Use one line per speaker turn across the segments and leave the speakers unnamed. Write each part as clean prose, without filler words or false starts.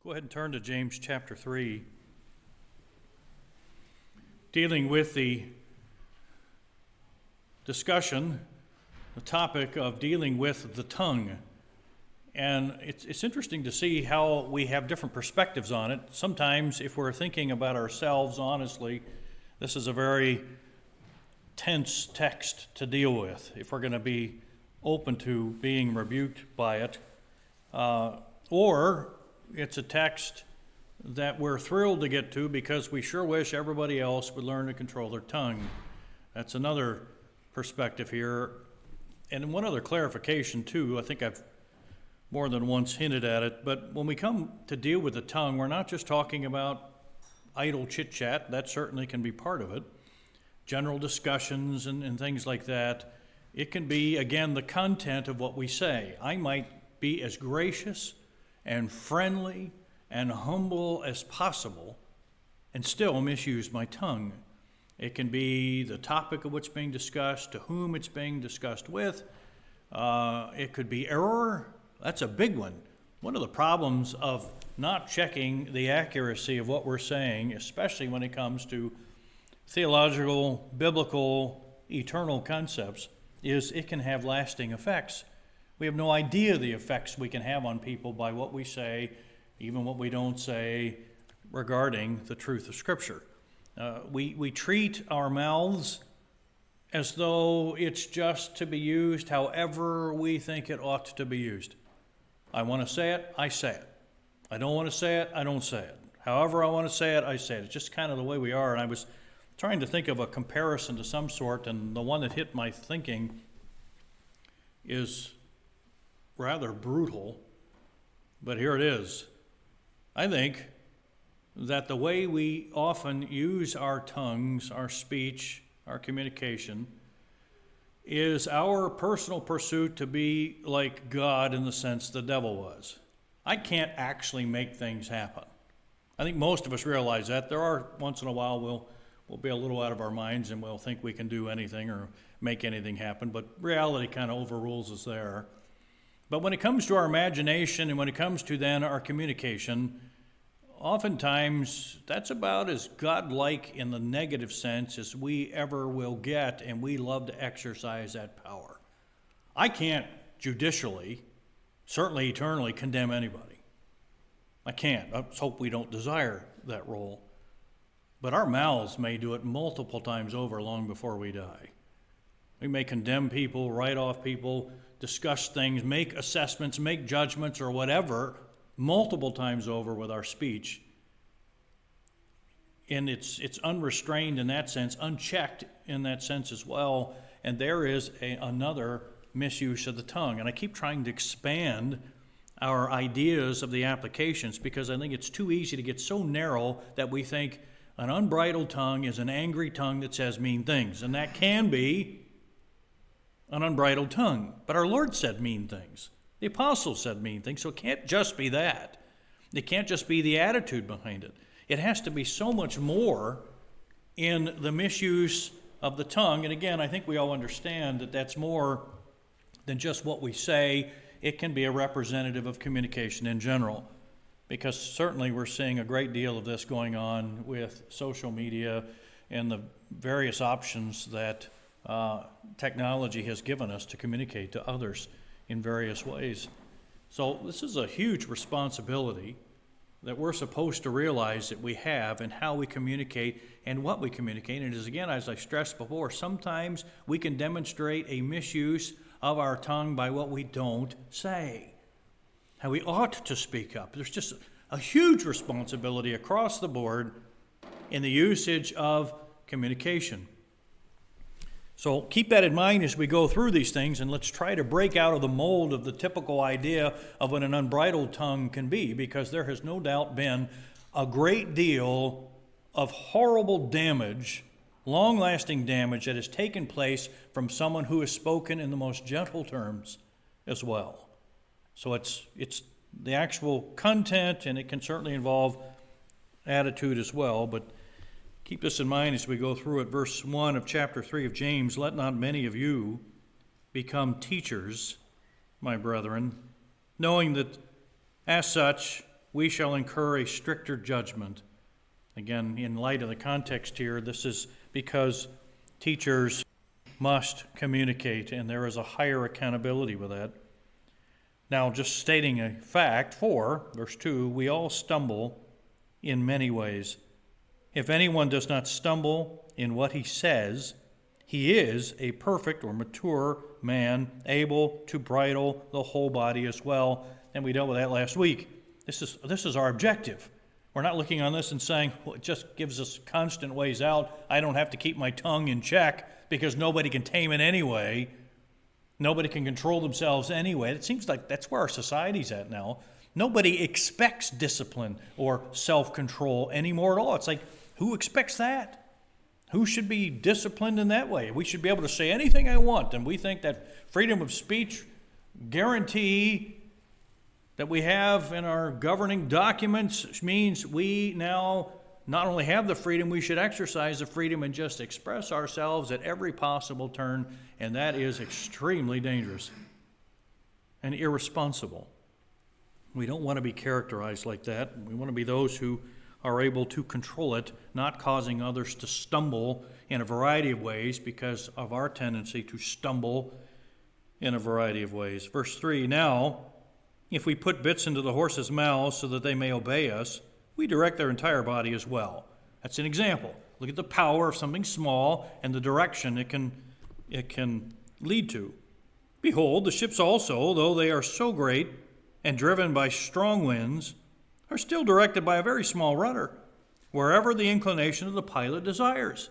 Go ahead and turn to James chapter 3, dealing with the discussion, the topic of dealing with the tongue. And it's interesting to see how we have different perspectives on it. Sometimes, if we're thinking about ourselves honestly, this is a very tense text to deal with if we're going to be open to being rebuked by it. Or it's a text that we're thrilled to get to because we sure wish everybody else would learn to control their tongue. That's another perspective here. And one other clarification, too. I think I've more than once hinted at it. But when we come to deal with the tongue, we're not just talking about idle chit-chat. That certainly can be part of it. General discussions and things like that. It can be, again, the content of what we say. I might be as gracious and friendly and humble as possible and still misuse my tongue. It can be the topic of what's being discussed, to whom it's being discussed with. It could be error. That's a big one. One of the problems of not checking the accuracy of what we're saying, especially when it comes to theological, biblical, eternal concepts, is it can have lasting effects. We have no idea the effects we can have on people by what we say, even what we don't say, regarding the truth of Scripture. We treat our mouths as though it's just to be used however we think it ought to be used. I want to say it, I say it. I don't want to say it, I don't say it. However I want to say it, I say it. It's just kind of the way we are. And I was trying to think of a comparison to some sort, and the one that hit my thinking is rather brutal, but here it is. I think that the way we often use our tongues, our speech, our communication, is our personal pursuit to be like God in the sense the devil was. I can't actually make things happen. I think most of us realize that. There are, once in a while, we'll be a little out of our minds and we'll think we can do anything or make anything happen, but reality kind of overrules us there. But when it comes to our imagination and when it comes to then our communication, oftentimes that's about as godlike in the negative sense as we ever will get, and we love to exercise that power. I can't judicially, certainly eternally, condemn anybody. I can't. Let's hope we don't desire that role. But our mouths may do it multiple times over long before we die. We may condemn people, write off people, discuss things, make assessments, make judgments, or whatever, multiple times over with our speech. And it's unrestrained in that sense, unchecked in that sense as well. And there is another misuse of the tongue. And I keep trying to expand our ideas of the applications because I think it's too easy to get so narrow that we think an unbridled tongue is an angry tongue that says mean things. And that can be an unbridled tongue. But our Lord said mean things. The apostles said mean things, so it can't just be that. It can't just be the attitude behind it. It has to be so much more in the misuse of the tongue. And again, I think we all understand that that's more than just what we say. It can be a representative of communication in general. Because certainly we're seeing a great deal of this going on with social media and the various options that technology has given us to communicate to others in various ways. So this is a huge responsibility that we're supposed to realize that we have in how we communicate and what we communicate. And as again, as I stressed before, sometimes we can demonstrate a misuse of our tongue by what we don't say. How we ought to speak up. There's just a huge responsibility across the board in the usage of communication. So keep that in mind as we go through these things, and let's try to break out of the mold of the typical idea of what an unbridled tongue can be, because there has no doubt been a great deal of horrible damage, long-lasting damage that has taken place from someone who has spoken in the most gentle terms as well. So it's the actual content, and it can certainly involve attitude as well, but keep this in mind as we go through it. Verse 1 of chapter 3 of James, let not many of you become teachers, my brethren, knowing that as such we shall incur a stricter judgment. Again, in light of the context here, this is because teachers must communicate, and there is a higher accountability with that. Now, just stating a fact, 4, verse 2, we all stumble in many ways. If anyone does not stumble in what he says, he is a perfect or mature man, able to bridle the whole body as well. And we dealt with that last week. This is our objective. We're not looking on this and saying, well, it just gives us constant ways out. I don't have to keep my tongue in check because nobody can tame it anyway. Nobody can control themselves anyway. It seems like that's where our society's at now. Nobody expects discipline or self-control anymore at all. It's like, who expects that? Who should be disciplined in that way? We should be able to say anything I want, and we think that freedom of speech guarantee that we have in our governing documents means we now not only have the freedom, we should exercise the freedom and just express ourselves at every possible turn, and that is extremely dangerous and irresponsible. We don't want to be characterized like that. We want to be those who are able to control it, not causing others to stumble in a variety of ways because of our tendency to stumble in a variety of ways. Verse 3, now, if we put bits into the horses' mouths so that they may obey us, we direct their entire body as well. That's an example. Look at the power of something small and the direction it can lead to. Behold, the ships also, though they are so great and driven by strong winds, are still directed by a very small rudder, wherever the inclination of the pilot desires.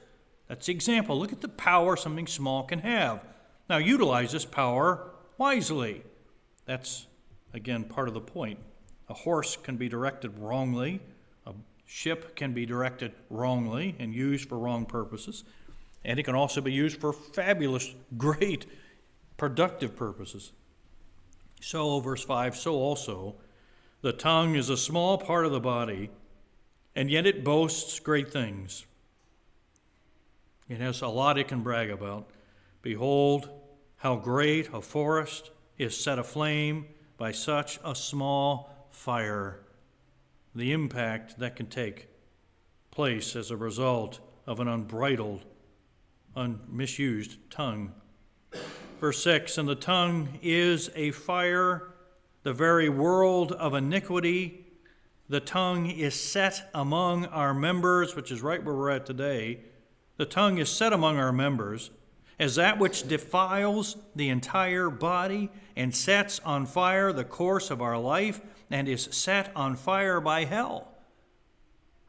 That's the example. Look at the power something small can have. Now utilize this power wisely. That's, again, part of the point. A horse can be directed wrongly. A ship can be directed wrongly and used for wrong purposes. And it can also be used for fabulous, great, productive purposes. So, verse 5, so also, the tongue is a small part of the body, and yet it boasts great things. It has a lot it can brag about. Behold, how great a forest is set aflame by such a small fire. The impact that can take place as a result of an unbridled, misused tongue. Verse 6, and the tongue is a fire, the very world of iniquity. The tongue is set among our members, which is right where we're at today. The tongue is set among our members as that which defiles the entire body and sets on fire the course of our life and is set on fire by hell.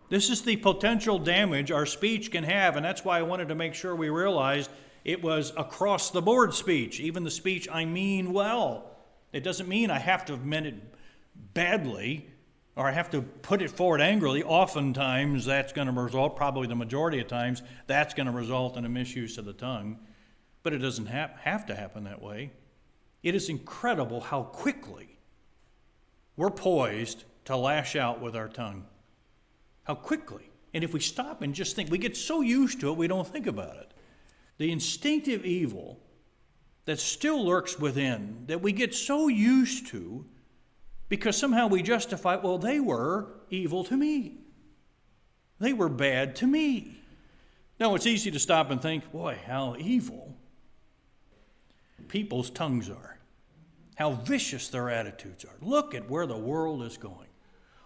This is the potential damage our speech can have, and that's why I wanted to make sure we realized it was across-the-board speech, even the speech I mean well. It doesn't mean I have to have meant it badly or I have to put it forward angrily. Oftentimes that's going to result, probably the majority of times, that's going to result in a misuse of the tongue. But it doesn't have to happen that way. It is incredible how quickly we're poised to lash out with our tongue. How quickly. And if we stop and just think, we get so used to it, we don't think about it. The instinctive evil that still lurks within, that we get so used to, because somehow we justify, well, they were evil to me. They were bad to me. Now, it's easy to stop and think, boy, how evil people's tongues are. How vicious their attitudes are. Look at where the world is going.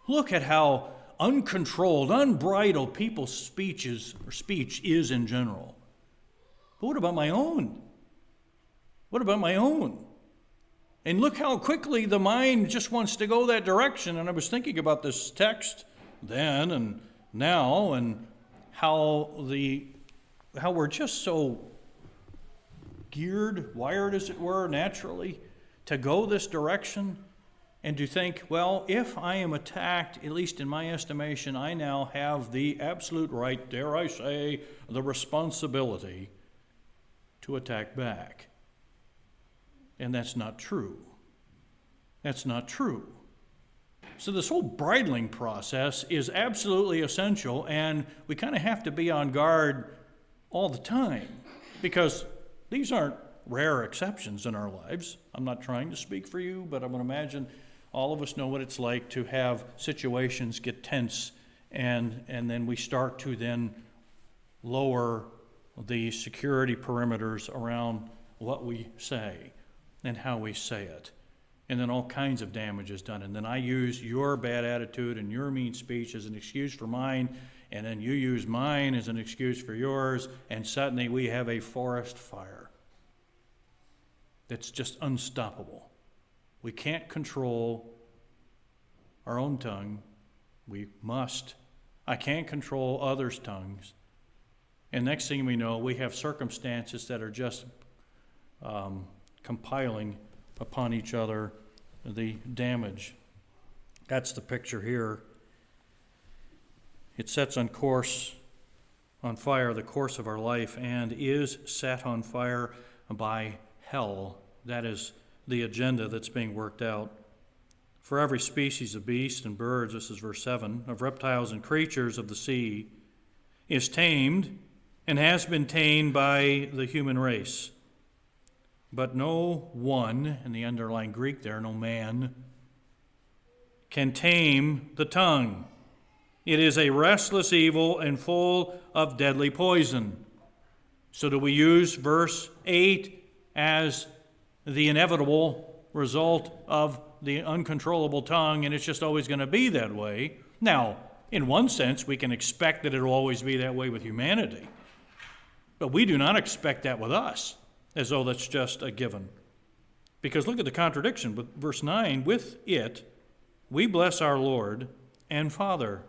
Look at how uncontrolled, unbridled people's speech is in general. But what about my own? What about my own? And look how quickly the mind just wants to go that direction. And I was thinking about this text then and now, and how we're just so geared, wired as it were, naturally, to go this direction and to think, well, if I am attacked, at least in my estimation, I now have the absolute right, dare I say, the responsibility to attack back. And that's not true. That's not true. So this whole bridling process is absolutely essential, and we kind of have to be on guard all the time, because these aren't rare exceptions in our lives. I'm not trying to speak for you, but I would imagine All of us know what it's like to have situations get tense, and then we start to then lower the security perimeters around what we say and how we say it. And then all kinds of damage is done. And then I use your bad attitude and your mean speech as an excuse for mine, and then you use mine as an excuse for yours, and suddenly we have a forest fire that's just unstoppable. We can't control our own tongue. We must. I can't control others' tongues. And next thing we know, we have circumstances that are just compiling upon each other the damage. That's the picture here. It sets on fire the course of our life, and is set on fire by hell. That is the agenda that's being worked out. For every species of beasts and birds, this is verse 7, of reptiles and creatures of the sea, is tamed and has been tamed by the human race. But no one, in the underlying Greek there, no man, can tame the tongue. It is a restless evil and full of deadly poison. So do we use verse 8 as the inevitable result of the uncontrollable tongue, and it's just always going to be that way? Now, in one sense, we can expect that it'll always be that way with humanity. But we do not expect that with us, as though that's just a given. Because look at the contradiction with verse 9. With it, we bless our Lord and Father.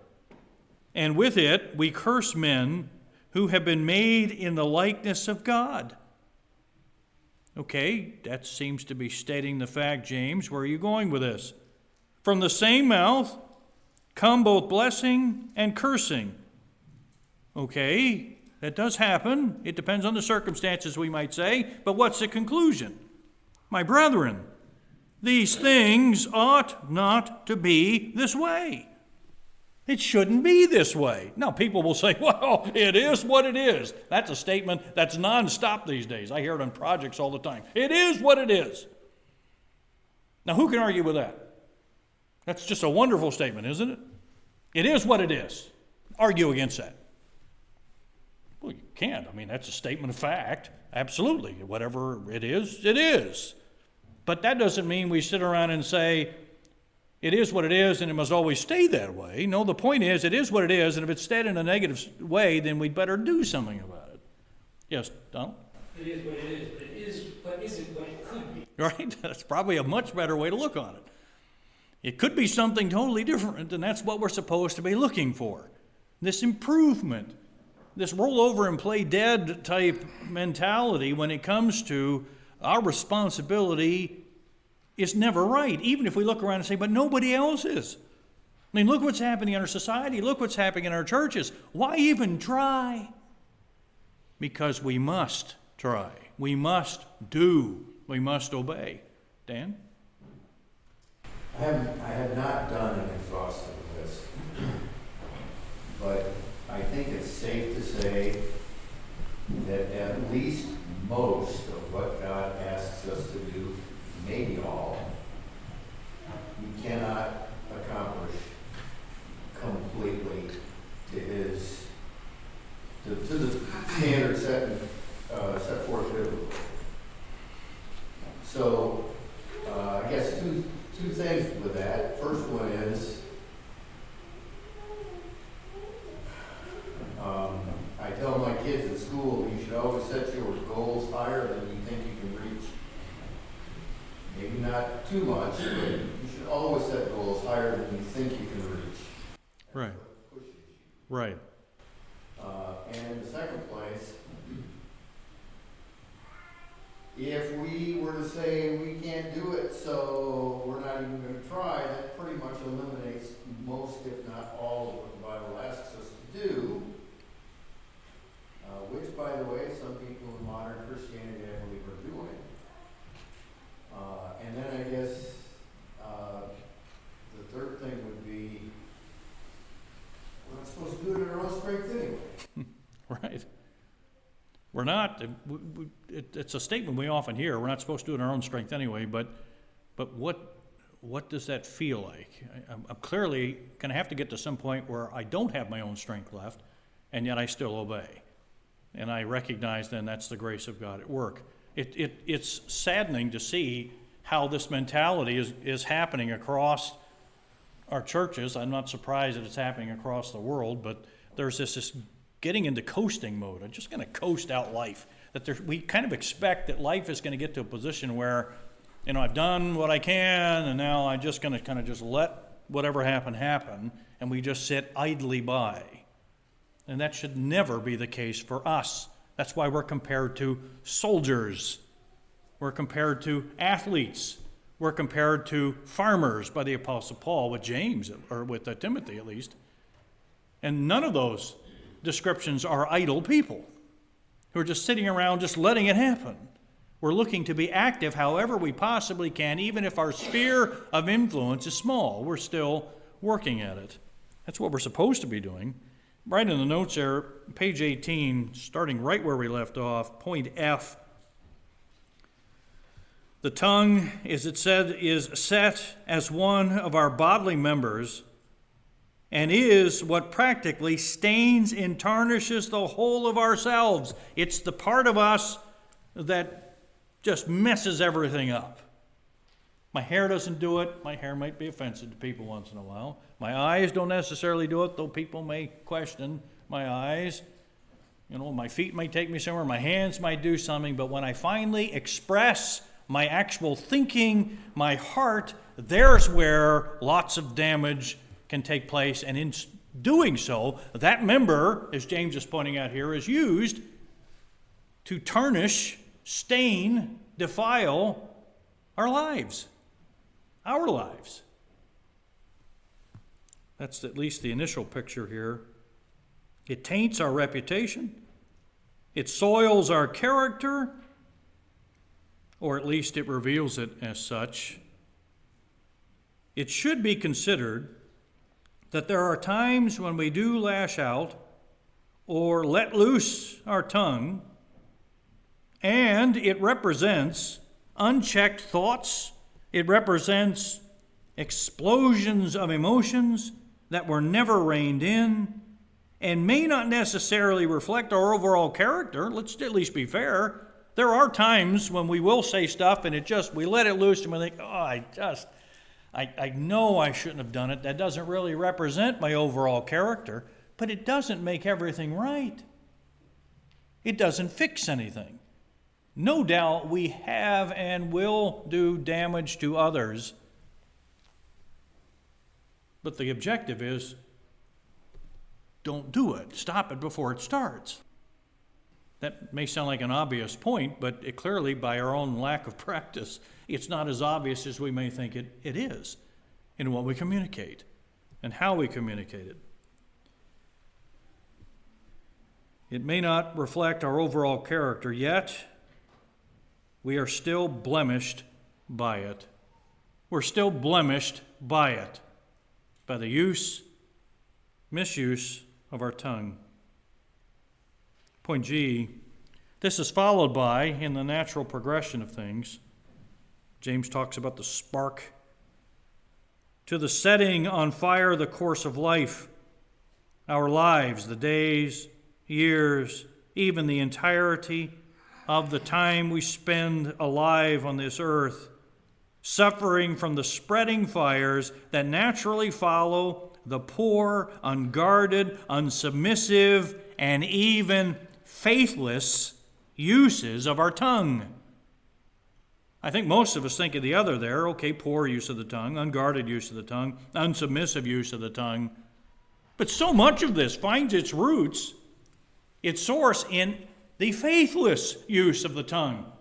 And with it, we curse men who have been made in the likeness of God. Okay, that seems to be stating the fact, James. Where are you going with this? From the same mouth come both blessing and cursing. Okay, that does happen. It depends on the circumstances, we might say. But what's the conclusion? My brethren, these things ought not to be this way. It shouldn't be this way. Now, people will say, well, it is what it is. That's a statement that's nonstop these days. I hear it on projects all the time. It is what it is. Now, who can argue with that? That's just a wonderful statement, isn't it? It is what it is. Argue against that. Well, you can't. I mean, that's a statement of fact. Absolutely. Whatever it is, it is. But that doesn't mean we sit around and say, it is what it is, and it must always stay that way. No, the point is, it is what it is, and if it's stayed in a negative way, then we'd better do something about it. Yes, Donald?
It is what it is, but isn't what it could be.
Right? That's probably a much better way to look on it. It could be something totally different, and that's what we're supposed to be looking for. This improvement, this roll over and play dead type mentality when it comes to our responsibility is never right, even if we look around and say, but nobody else is. I mean, look what's happening in our society. Look what's happening in our churches. Why even try? Because we must try. We must do. We must obey. Dan?
I have not done an exhaustive list, but I think it's safe to say that at least most of what God asks us to do, maybe all, we cannot accomplish completely to the standard set forth biblically. So I guess two things with that. First one is I tell my kids at school, you should always set your goals higher than you think you can reach. Maybe not too much, but you should always set goals higher than you think you can reach.
Right. Right.
And in the second place, if we were to say we can't do it, so we're not even going to try, that pretty much eliminates most, if not all, of what the Bible asks us to do. Which, by the way, some people in modern Christianity, I believe, are doing. And then I guess the third thing would be, we're not supposed to do it in our own strength anyway.
Right. We're not. It's a statement we often hear. We're not supposed to do it in our own strength anyway. But what what does that feel like? I'm clearly going to have to get to some point where I don't have my own strength left, and yet I still obey. And I recognize then that's the grace of God at work. It's saddening to see how this mentality is happening across our churches. I'm not surprised that it's happening across the world, but there's this getting into coasting mode. I'm just going to coast out life. We kind of expect that life is going to get to a position where, I've done what I can, and now I'm just going to kind of just let whatever happen, and we just sit idly by. And that should never be the case for us. That's why we're compared to soldiers. We're compared to athletes. We're compared to farmers by the Apostle Paul with James, or with Timothy at least. And none of those descriptions are idle people who are just sitting around just letting it happen. We're looking to be active however we possibly can, even if our sphere of influence is small. We're still working at it. That's what we're supposed to be doing. Right in the notes there, page 18, starting right where we left off, point F. The tongue, as it said, is set as one of our bodily members and is what practically stains and tarnishes the whole of ourselves. It's the part of us that just messes everything up. My hair doesn't do it. My hair might be offensive to people once in a while. My eyes don't necessarily do it, though people may question my eyes. My feet might take me somewhere. My hands might do something. But when I finally express my actual thinking, my heart, there's where lots of damage can take place. And in doing so, that member, as James is pointing out here, is used to tarnish, stain, defile our lives. Our lives. That's at least the initial picture here. It taints our reputation. It soils our character, or at least it reveals it as such. It should be considered that there are times when we do lash out or let loose our tongue, and it represents unchecked thoughts. It represents explosions of emotions that were never reined in and may not necessarily reflect our overall character. Let's at least be fair. There are times when we will say stuff and we let it loose and we think, I know I shouldn't have done it. That doesn't really represent my overall character, but it doesn't make everything right. It doesn't fix anything. No doubt we have and will do damage to others, but the objective is don't do it. Stop it before it starts. That may sound like an obvious point, but it clearly, by our own lack of practice, it's not as obvious as we may think it is in what we communicate and how we communicate it. It may not reflect our overall character, yet we are still blemished by it. We're still blemished by it, by the misuse of our tongue. Point G, this is followed by, in the natural progression of things, James talks about the spark, to the setting on fire the course of life, our lives, the days, years, even the entirety of the time we spend alive on this earth, suffering from the spreading fires that naturally follow the poor, unguarded, unsubmissive, and even faithless uses of our tongue. I think most of us think of the other there. Okay, poor use of the tongue, unguarded use of the tongue, unsubmissive use of the tongue. But so much of this finds its roots, its source in the faithless use of the tongue.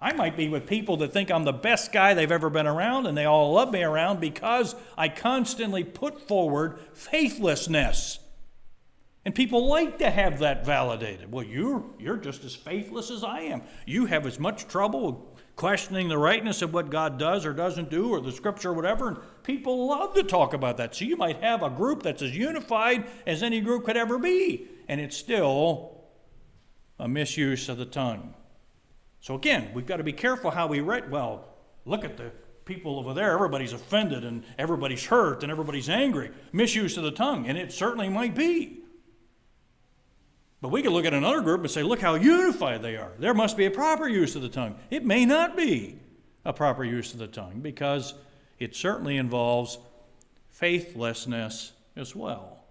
I might be with people that think I'm the best guy they've ever been around, and they all love me around because I constantly put forward faithlessness. And people like to have that validated. Well, you're just as faithless as I am. You have as much trouble questioning the rightness of what God does or doesn't do, or the scripture or whatever, and people love to talk about that. So you might have a group that's as unified as any group could ever be, and it's still a misuse of the tongue. So again, we've got to be careful how we write. Well, look at the people over there, everybody's offended and everybody's hurt and everybody's angry. Misuse of the tongue, and it certainly might be. But we could look at another group and say, look how unified they are. There must be a proper use of the tongue. It may not be a proper use of the tongue because it certainly involves faithlessness as well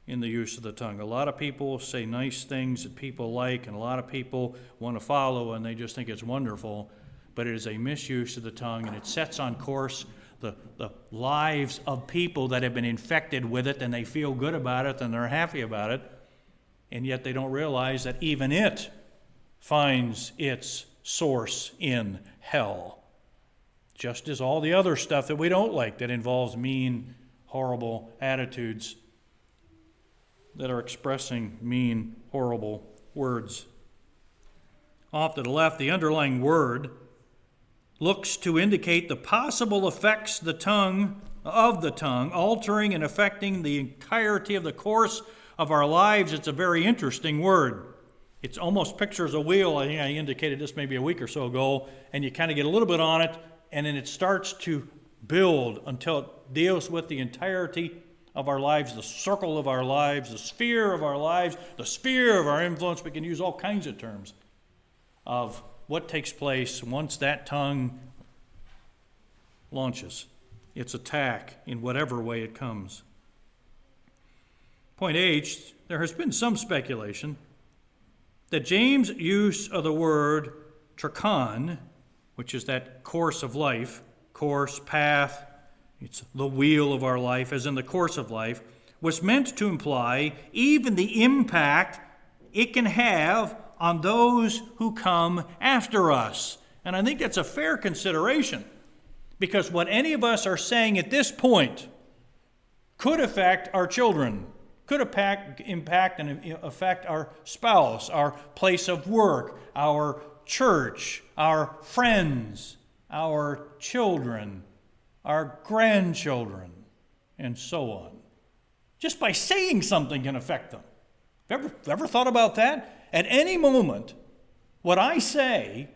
in the use of the tongue. A lot of people say nice things that people like, and a lot of people want to follow, and they just think it's wonderful. But it is a misuse of the tongue, and it sets on course the lives of people that have been infected with it, and they feel good about it, and they're happy about it, and yet they don't realize that even it finds its source in hell, just as all the other stuff that we don't like that involves mean, horrible attitudes that are expressing mean, horrible words. Off to the left, the underlying word looks to indicate the possible effects of the tongue, altering and affecting the entirety of the course of our lives. It's a very interesting word. It almost pictures a wheel. I think I indicated this maybe a week or so ago, and you kind of get a little bit on it, and then it starts to build until it deals with the entirety of our lives, the circle of our lives, the sphere of our lives, the sphere of our influence. We can use all kinds of terms of what takes place once that tongue launches its attack in whatever way it comes. Point H, there has been some speculation that James' use of the word trakon, which is that course of life, course, path, it's the wheel of our life, as in the course of life, was meant to imply even the impact it can have on those who come after us. And I think that's a fair consideration, because what any of us are saying at this point could affect our children, could impact and affect our spouse, our place of work, our church, our friends, our children, our grandchildren, and so on. Just by saying something can affect them. Ever thought about that? At any moment, what I say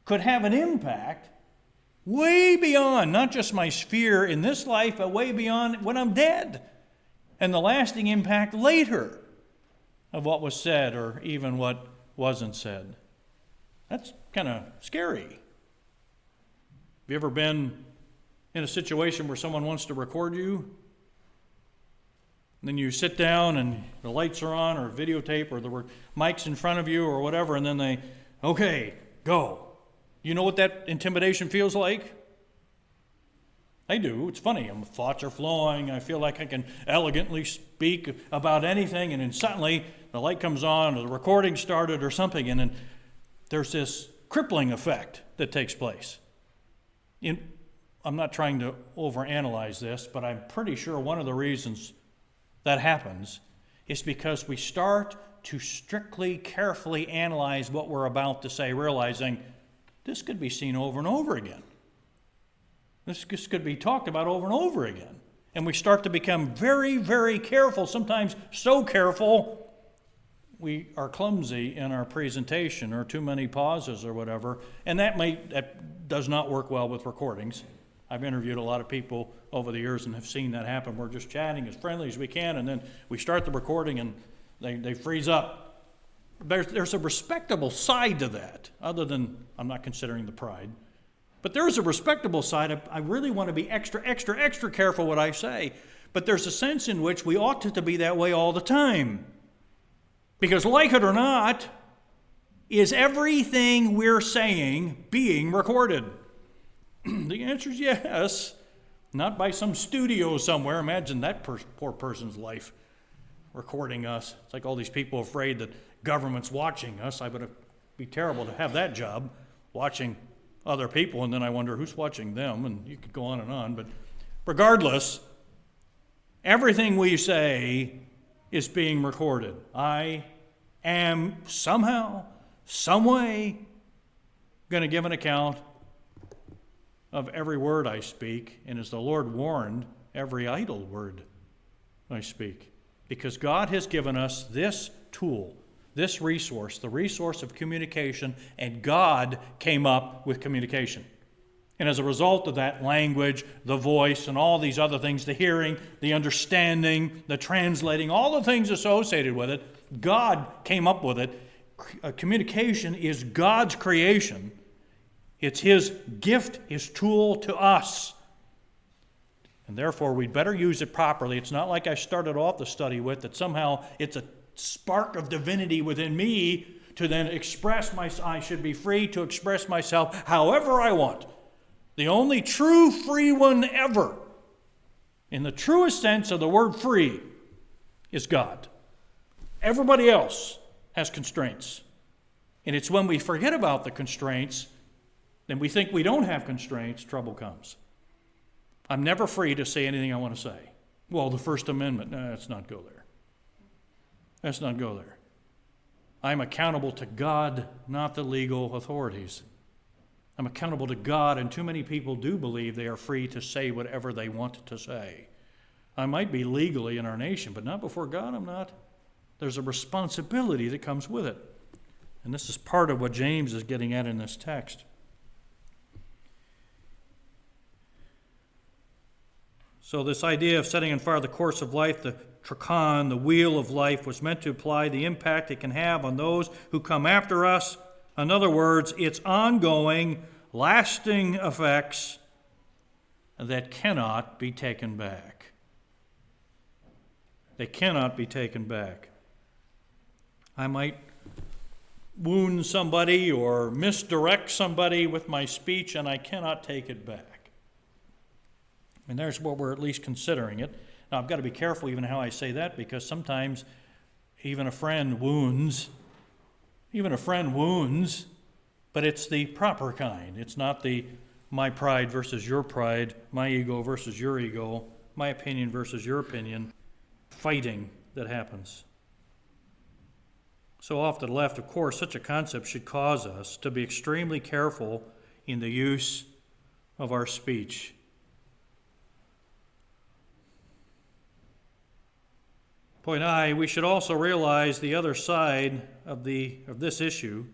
could have an impact way beyond not just my sphere in this life, but way beyond when I'm dead, and the lasting impact later of what was said or even what wasn't said. That's kind of scary. Have you ever been in a situation where someone wants to record you? And then you sit down and the lights are on, or videotape, or the mic's in front of you or whatever, and then they, okay, go. You know what that intimidation feels like? I do. It's funny. My thoughts are flowing. I feel like I can elegantly speak about anything, and then suddenly the light comes on, or the recording started, or something, and then there's this crippling effect that takes place. I'm not trying to overanalyze this, but I'm pretty sure one of the reasons that happens is because we start to strictly, carefully analyze what we're about to say, realizing this could be seen over and over again. This could be talked about over and over again. And we start to become very, very careful, sometimes so careful we are clumsy in our presentation, or too many pauses or whatever. And that does not work well with recordings. I've interviewed a lot of people over the years and have seen that happen. We're just chatting as friendly as we can, and then we start the recording and they freeze up. There's a respectable side to that, other than I'm not considering the pride. But there is a respectable side. I really want to be extra, extra, extra careful what I say. But there's a sense in which we ought to be that way all the time. Because like it or not, is everything we're saying being recorded? The answer is yes. Not by some studio somewhere. Imagine that poor person's life recording us. It's like all these people afraid that government's watching us. I would be terrible to have that job, watching other people, and then I wonder who's watching them, and you could go on. But regardless, everything we say is being recorded. I am somehow, some way, going to give an account of every word I speak, and as the Lord warned, every idle word I speak. Because God has given us this tool, this resource, the resource of communication, and God came up with communication. And as a result of that language, the voice, and all these other things, the hearing, the understanding, the translating, all the things associated with it, God came up with it. Communication is God's creation. It's His gift, His tool to us. And therefore, we'd better use it properly. It's not like I started off the study with, that somehow it's a spark of divinity within me to then express I should be free to express myself however I want. The only true free one ever, in the truest sense of the word free, is God. Everybody else has constraints. And it's when we forget about the constraints, then we think we don't have constraints, trouble comes. I'm never free to say anything I want to say. Well, the First Amendment, let's not go there. Let's not go there. I'm accountable to God, not the legal authorities. I'm accountable to God, and too many people do believe they are free to say whatever they want to say. I might be legally in our nation, but not before God, I'm not. There's a responsibility that comes with it. And this is part of what James is getting at in this text. So this idea of setting on fire the course of life, the trichon, the wheel of life, was meant to imply the impact it can have on those who come after us. In other words, its ongoing, lasting effects that cannot be taken back. They cannot be taken back. I might wound somebody or misdirect somebody with my speech, and I cannot take it back. And there's what we're at least considering it. Now, I've got to be careful even how I say that, because sometimes even a friend wounds, but it's the proper kind. It's not the my pride versus your pride, my ego versus your ego, my opinion versus your opinion, fighting that happens. So off to the left, of course, such a concept should cause us to be extremely careful in the use of our speech. Point I, we should also realize the other side of this issue,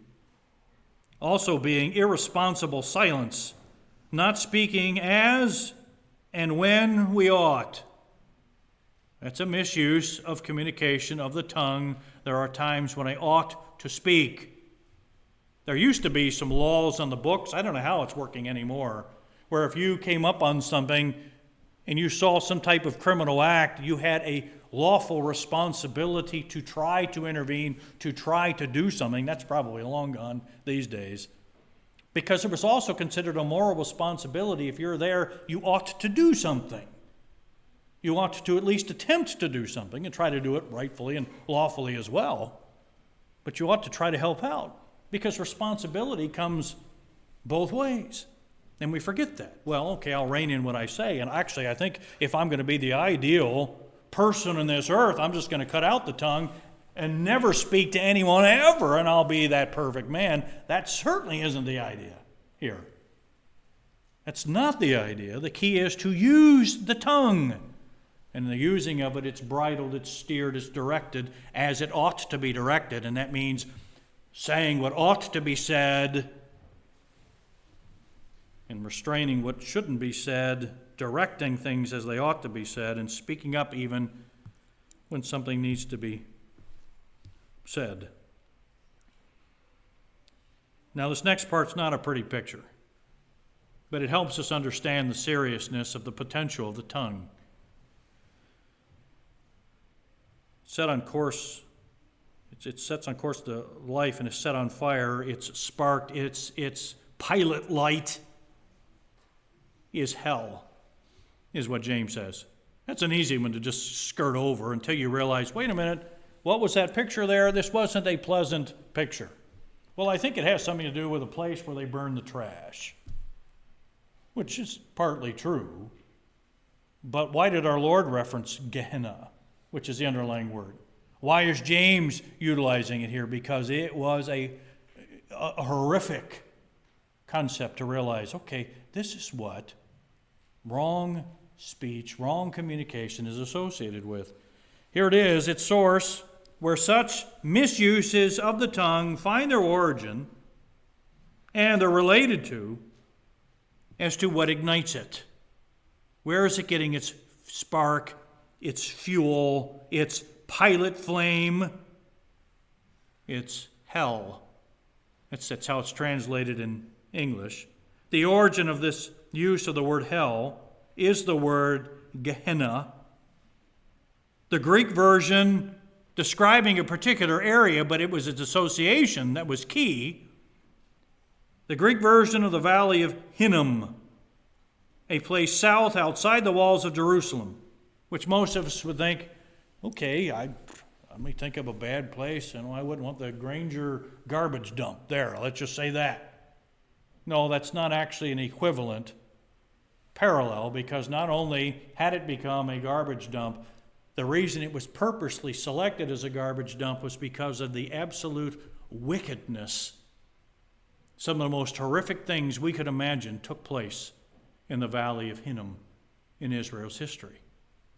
also being irresponsible silence, not speaking as and when we ought. That's a misuse of communication of the tongue. There are times when I ought to speak. There used to be some laws on the books, I don't know how it's working anymore, where if you came up on something and you saw some type of criminal act, you had a lawful responsibility to try to intervene, to try to do something. That's probably long gone these days. Because it was also considered a moral responsibility. If you're there, you ought to do something. You ought to at least attempt to do something and try to do it rightfully and lawfully as well. But you ought to try to help out, because responsibility comes both ways. And we forget that. Well, okay, I'll rein in what I say. And actually, I think if I'm going to be the ideal person on this earth, I'm just going to cut out the tongue and never speak to anyone ever, and I'll be that perfect man. That certainly isn't the idea here. That's not the idea. The key is to use the tongue. And in the using of it, it's bridled, it's steered, it's directed as it ought to be directed. And that means saying what ought to be said and restraining what shouldn't be said, directing things as they ought to be said, and speaking up even when something needs to be said. Now, this next part's not a pretty picture, but it helps us understand the seriousness of the potential of the tongue. Set on course, it sets on course to life and is set on fire. It's sparked, its pilot light is hell, is what James says. That's an easy one to just skirt over until you realize, wait a minute, what was that picture there? This wasn't a pleasant picture. Well, I think it has something to do with a place where they burn the trash, which is partly true. But why did our Lord reference Gehenna, which is the underlying word? Why is James utilizing it here? Because it was a horrific concept to realize, okay, this is what wrong speech, wrong communication is associated with. Here it is, its source, where such misuses of the tongue find their origin and are related to as to what ignites it. Where is it getting its spark, its fuel, its pilot flame? It's hell. That's how it's translated in English. The origin of this use of the word hell is the word Gehenna. The Greek version describing a particular area, but it was its association that was key. The Greek version of the Valley of Hinnom, a place south outside the walls of Jerusalem, which most of us would think, okay, I may think of a bad place, and I wouldn't want the Granger garbage dump there. Let's just say that. No, that's not actually an equivalent parallel, because not only had it become a garbage dump, the reason it was purposely selected as a garbage dump was because of the absolute wickedness. Some of the most horrific things we could imagine took place in the Valley of Hinnom in Israel's history.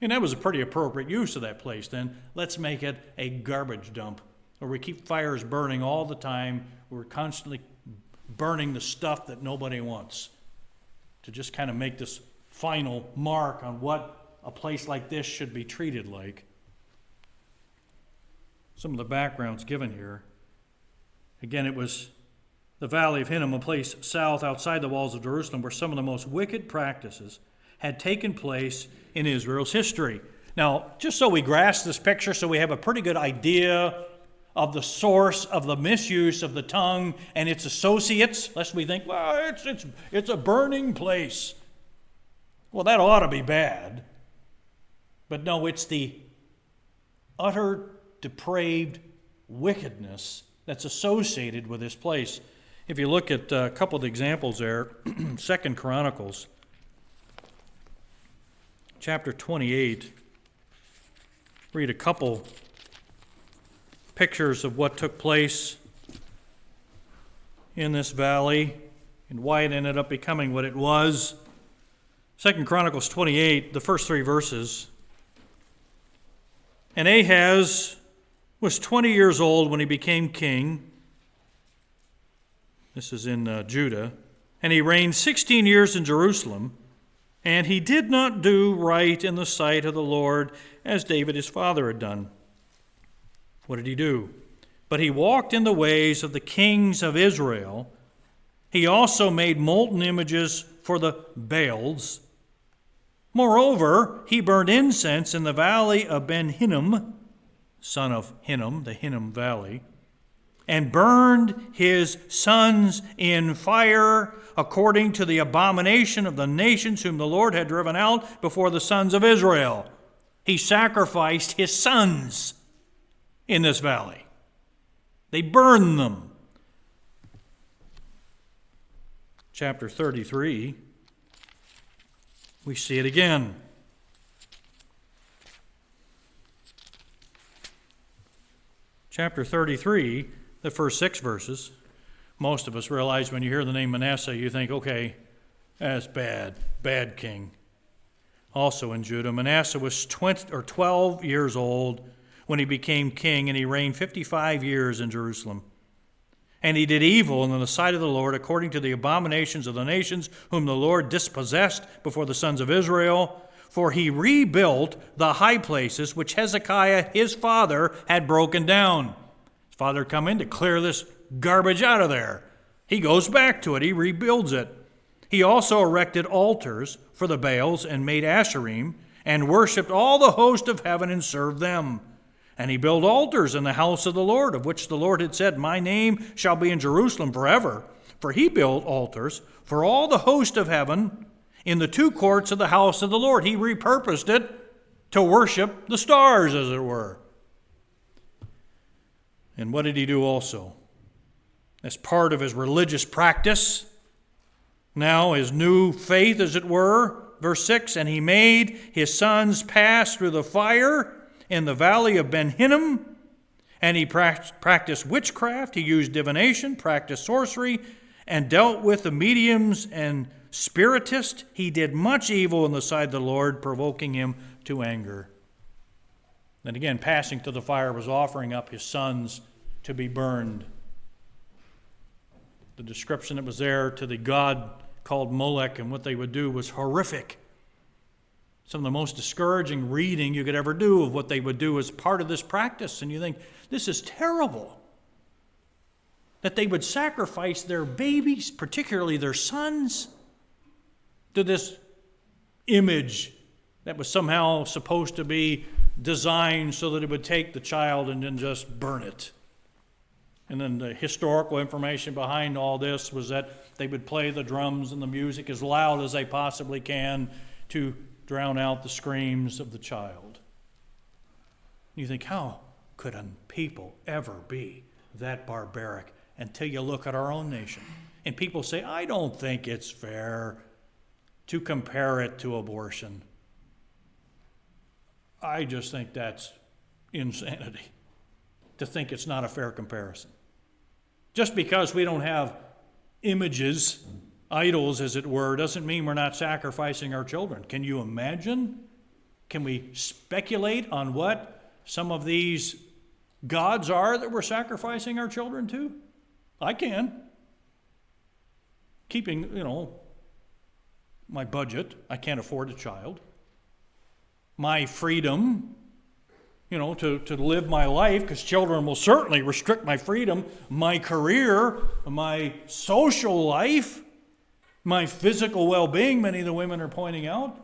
And that was a pretty appropriate use of that place then. Let's make it a garbage dump, where we keep fires burning all the time. We're constantly burning the stuff that nobody wants, to just kind of make this final mark on what a place like this should be treated like. Some of the background's given here. Again, it was the Valley of Hinnom, a place south outside the walls of Jerusalem, where some of the most wicked practices had taken place in Israel's history. Now, just so we grasp this picture, so we have a pretty good idea of the source of the misuse of the tongue and its associates, lest we think, well, it's a burning place. Well, that ought to be bad. But no, it's the utter depraved wickedness that's associated with this place. If you look at a couple of the examples there, 2 Chronicles, chapter 28, read a couple pictures of what took place in this valley and why it ended up becoming what it was. 2 Chronicles 28, the first 3 verses. And Ahaz was 20 years old when he became king. This is in Judah. And he reigned 16 years in Jerusalem. And he did not do right in the sight of the Lord as David his father had done. What did he do? But he walked in the ways of the kings of Israel. He also made molten images for the Baals. Moreover, he burned incense in the valley of Ben-Hinnom, son of Hinnom, the Hinnom Valley, and burned his sons in fire according to the abomination of the nations whom the Lord had driven out before the sons of Israel. He sacrificed his sons in this valley. They burned them. Chapter 33, we see it again. Chapter 33, the first 6 verses. Most of us realize when you hear the name Manasseh, you think, okay, that's bad king. Also in Judah, Manasseh was 12 years old when he became king, and he reigned 55 years in Jerusalem. And he did evil in the sight of the Lord according to the abominations of the nations whom the Lord dispossessed before the sons of Israel. For he rebuilt the high places which Hezekiah his father had broken down. His father had come in to clear this garbage out of there. He goes back to it. He rebuilds it. He also erected altars for the Baals and made Asherim and worshipped all the host of heaven and served them. And he built altars in the house of the Lord, of which the Lord had said, my name shall be in Jerusalem forever. For he built altars for all the host of heaven in the 2 courts of the house of the Lord. He repurposed it to worship the stars, as it were. And what did he do also? As part of his religious practice, now his new faith, as it were, verse 6, and he made his sons pass through the fire in the valley of Ben-Hinnom, and he practiced witchcraft, he used divination, practiced sorcery, and dealt with the mediums and spiritists. He did much evil in the sight of the Lord, provoking him to anger. Then again, passing through the fire was offering up his sons to be burned. The description that was there to the God called Molech, and what they would do was horrific. Some of the most discouraging reading you could ever do of what they would do as part of this practice. And you think, this is terrible. That they would sacrifice their babies, particularly their sons, to this image that was somehow supposed to be designed so that it would take the child and then just burn it. And then the historical information behind all this was that they would play the drums and the music as loud as they possibly can to drown out the screams of the child. You think, how could a people ever be that barbaric? Until you look at our own nation. And people say, I don't think it's fair to compare it to abortion. I just think that's insanity, to think it's not a fair comparison. Just because we don't have images, idols as it were, doesn't mean we're not sacrificing our children. Can you imagine? Can we speculate on what some of these gods are that we're sacrificing our children to? I can. Keeping, my budget. I can't afford a child. My freedom, to live my life, because children will certainly restrict my freedom. My career, my social life, my physical well-being, many of the women are pointing out.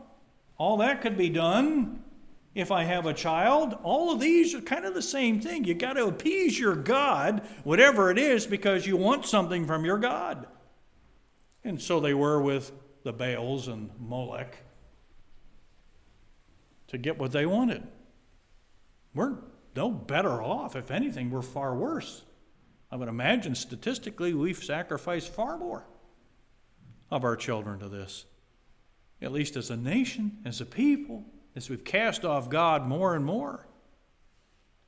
All that could be done if I have a child. All of these are kind of the same thing. You got to appease your God, whatever it is, because you want something from your God. And so they were with the Baals and Molech to get what they wanted. We're no better off. If anything, we're far worse. I would imagine statistically we've sacrificed far more of our children to this, at least as a nation, as a people, as we've cast off God more and more.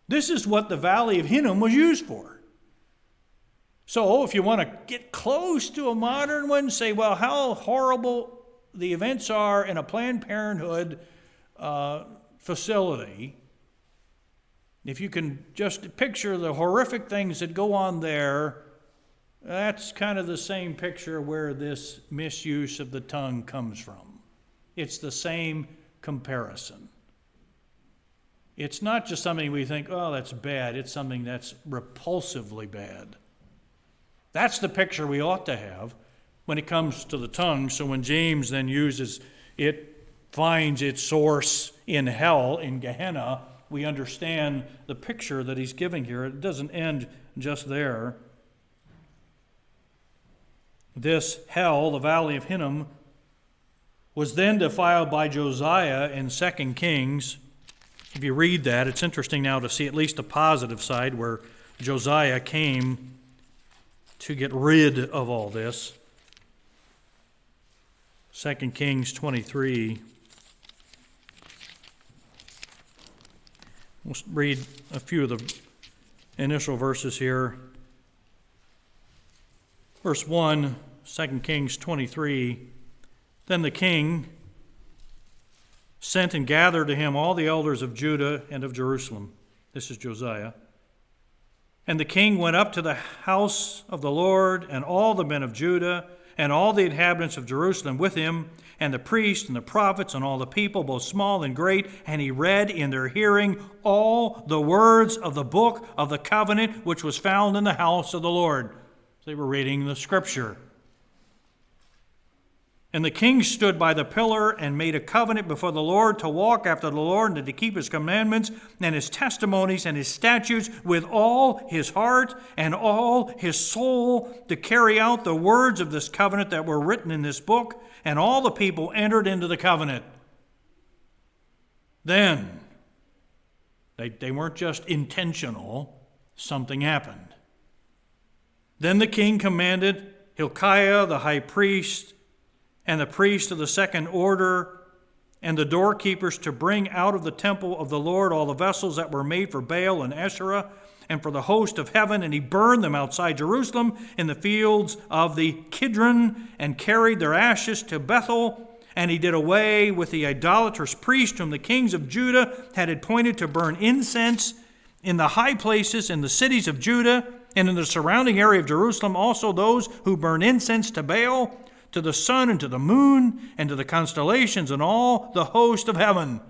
This is what the Valley of Hinnom was used for. So if you want to get close to a modern one, say, well, how horrible the events are in a Planned Parenthood facility, if you can just picture the horrific things that go on there, that's kind of the same picture where this misuse of the tongue comes from. It's the same comparison. It's not just something we think, oh, that's bad. It's something that's repulsively bad. That's the picture we ought to have when it comes to the tongue. So when James then uses it, finds its source in hell, in Gehenna, we understand the picture that he's giving here. It doesn't end just there. This hell, the Valley of Hinnom, was then defiled by Josiah in 2 Kings. If you read that, it's interesting now to see at least the positive side where Josiah came to get rid of all this. 2 Kings 23. We'll read a few of the initial verses here. Verse 1, 2 Kings 23. Then the king sent and gathered to him all the elders of Judah and of Jerusalem. This is Josiah. And the king went up to the house of the Lord, and all the men of Judah, and all the inhabitants of Jerusalem with him, and the priests and the prophets and all the people, both small and great, and he read in their hearing all the words of the book of the covenant which was found in the house of the Lord. They were reading the scripture. And the king stood by the pillar and made a covenant before the Lord to walk after the Lord and to keep his commandments and his testimonies and his statutes with all his heart and all his soul, to carry out the words of this covenant that were written in this book. And all the people entered into the covenant. Then, they weren't just intentional, something happened. Then the king commanded Hilkiah the high priest and the priests of the second order and the doorkeepers to bring out of the temple of the Lord all the vessels that were made for Baal and Asherah and for the host of heaven, and he burned them outside Jerusalem in the fields of the Kidron and carried their ashes to Bethel. And he did away with the idolatrous priest whom the kings of Judah had appointed to burn incense in the high places in the cities of Judah and in the surrounding area of Jerusalem, also those who burn incense to Baal, to the sun and to the moon and to the constellations and all the host of heaven.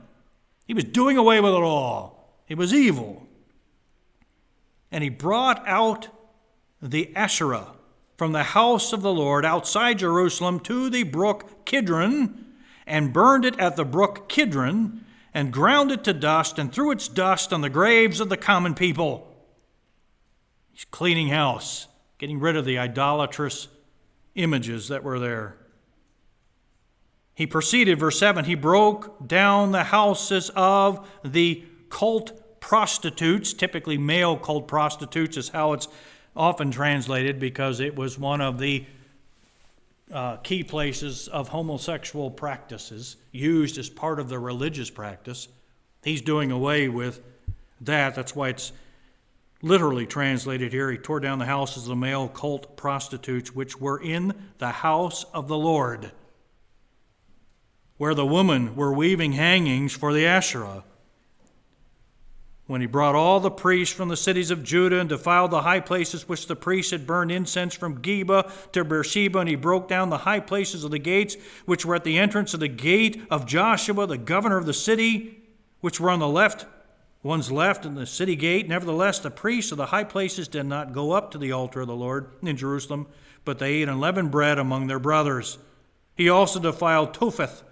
He was doing away with it all. It was evil. And he brought out the Asherah from the house of the Lord outside Jerusalem to the brook Kidron, and burned it at the brook Kidron, and ground it to dust, and threw its dust on the graves of the common people. He's cleaning house, getting rid of the idolatrous images that were there. He proceeded, verse 7, he broke down the houses of the cult prostitutes. Typically male cult prostitutes is how it's often translated, because it was one of the key places of homosexual practices used as part of the religious practice. He's doing away with that. That's why it's literally translated here. He tore down the houses of the male cult prostitutes which were in the house of the Lord, where the women were weaving hangings for the Asherah. When he brought all the priests from the cities of Judah and defiled the high places which the priests had burned incense from Geba to Beersheba, and he broke down the high places of the gates which were at the entrance of the gate of Joshua, the governor of the city, which were on the left, one's left in the city gate. Nevertheless, the priests of the high places did not go up to the altar of the Lord in Jerusalem, but they ate unleavened bread among their brothers. He also defiled Topheth,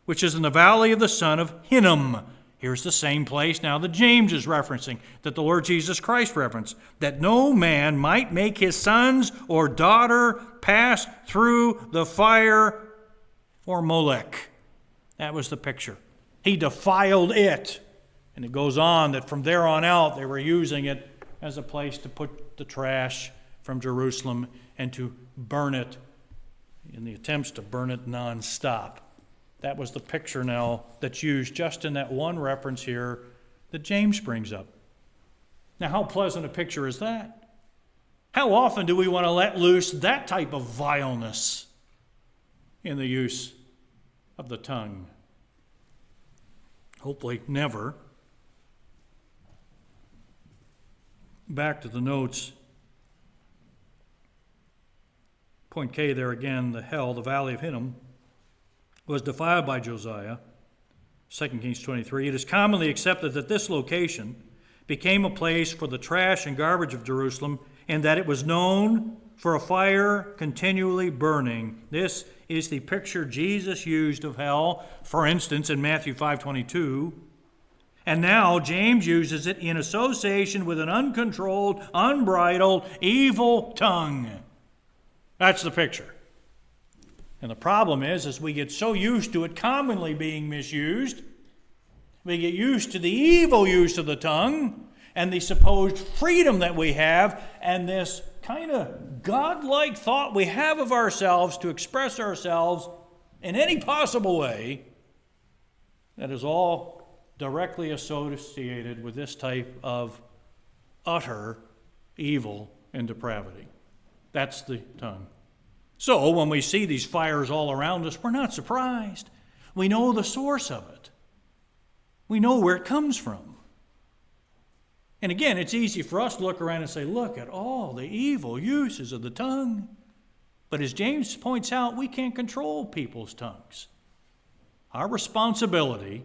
which is in the valley of the son of Hinnom. Here's the same place now that James is referencing, that the Lord Jesus Christ referenced, that no man might make his sons or daughter pass through the fire for Molech. That was the picture. He defiled it. And it goes on that from there on out, they were using it as a place to put the trash from Jerusalem and to burn it in the attempts to burn it nonstop. That was the picture now that's used just in that one reference here that James brings up. Now, how pleasant a picture is that? How often do we want to let loose that type of vileness in the use of the tongue? Hopefully never. Back to the notes. Point K there again, the valley of Hinnom, was defiled by Josiah, 2 Kings 23. It is commonly accepted that this location became a place for the trash and garbage of Jerusalem, and that it was known for a fire continually burning. This is the picture Jesus used of hell, for instance, in Matthew 5:22. And now James uses it in association with an uncontrolled, unbridled, evil tongue. That's the picture. And the problem is we get so used to it commonly being misused, we get used to the evil use of the tongue and the supposed freedom that we have, and this kind of godlike thought we have of ourselves to express ourselves in any possible way, that is all directly associated with this type of utter evil and depravity. That's the tongue. So when we see these fires all around us, we're not surprised. We know the source of it. We know where it comes from. And again, it's easy for us to look around and say, look at all the evil uses of the tongue. But as James points out, we can't control people's tongues. Our responsibility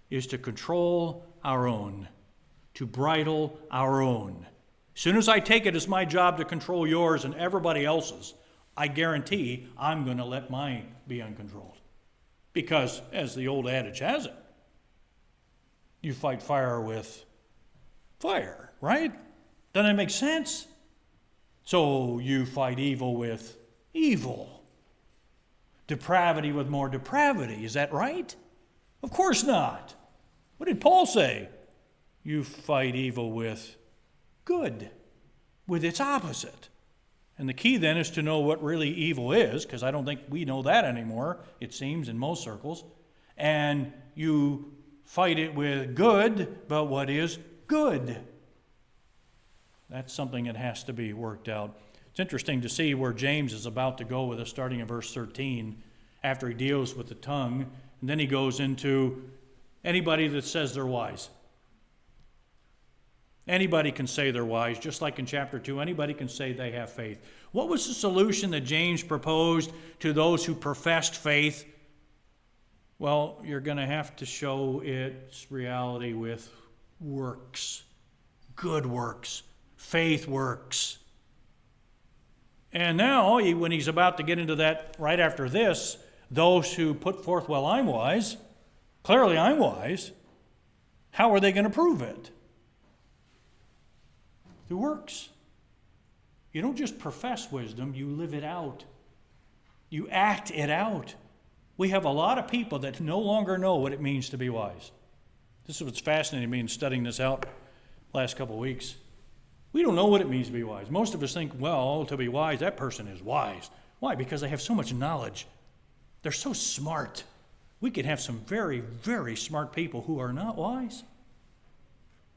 is to control our own, to bridle our own. As soon as I take it as my job to control yours and everybody else's, I guarantee I'm going to let mine be uncontrolled. Because, as the old adage has it, you fight fire with fire, right? Doesn't that make sense? So you fight evil with evil. Depravity with more depravity. Is that right? Of course not. What did Paul say? You fight evil with good, with its opposite. And the key then is to know what really evil is, because I don't think we know that anymore, it seems, in most circles. And you fight it with good, but what is good? That's something that has to be worked out. It's interesting to see where James is about to go with us, starting in verse 13, after he deals with the tongue. And then he goes into anybody that says they're wise. Anybody can say they're wise, just like in chapter 2, anybody can say they have faith. What was the solution that James proposed to those who professed faith? Well, you're going to have to show its reality with works, good works, faith works. And now, when he's about to get into that right after this, those who put forth, well, I'm wise, clearly I'm wise, how are they going to prove it? Through works. You don't just profess wisdom, you live it out. You act it out. We have a lot of people that no longer know what it means to be wise. This is what's fascinating me in studying this out last couple of weeks. We don't know what it means to be wise. Most of us think, well, to be wise, that person is wise. Why? Because they have so much knowledge. They're so smart. We could have some very, very smart people who are not wise.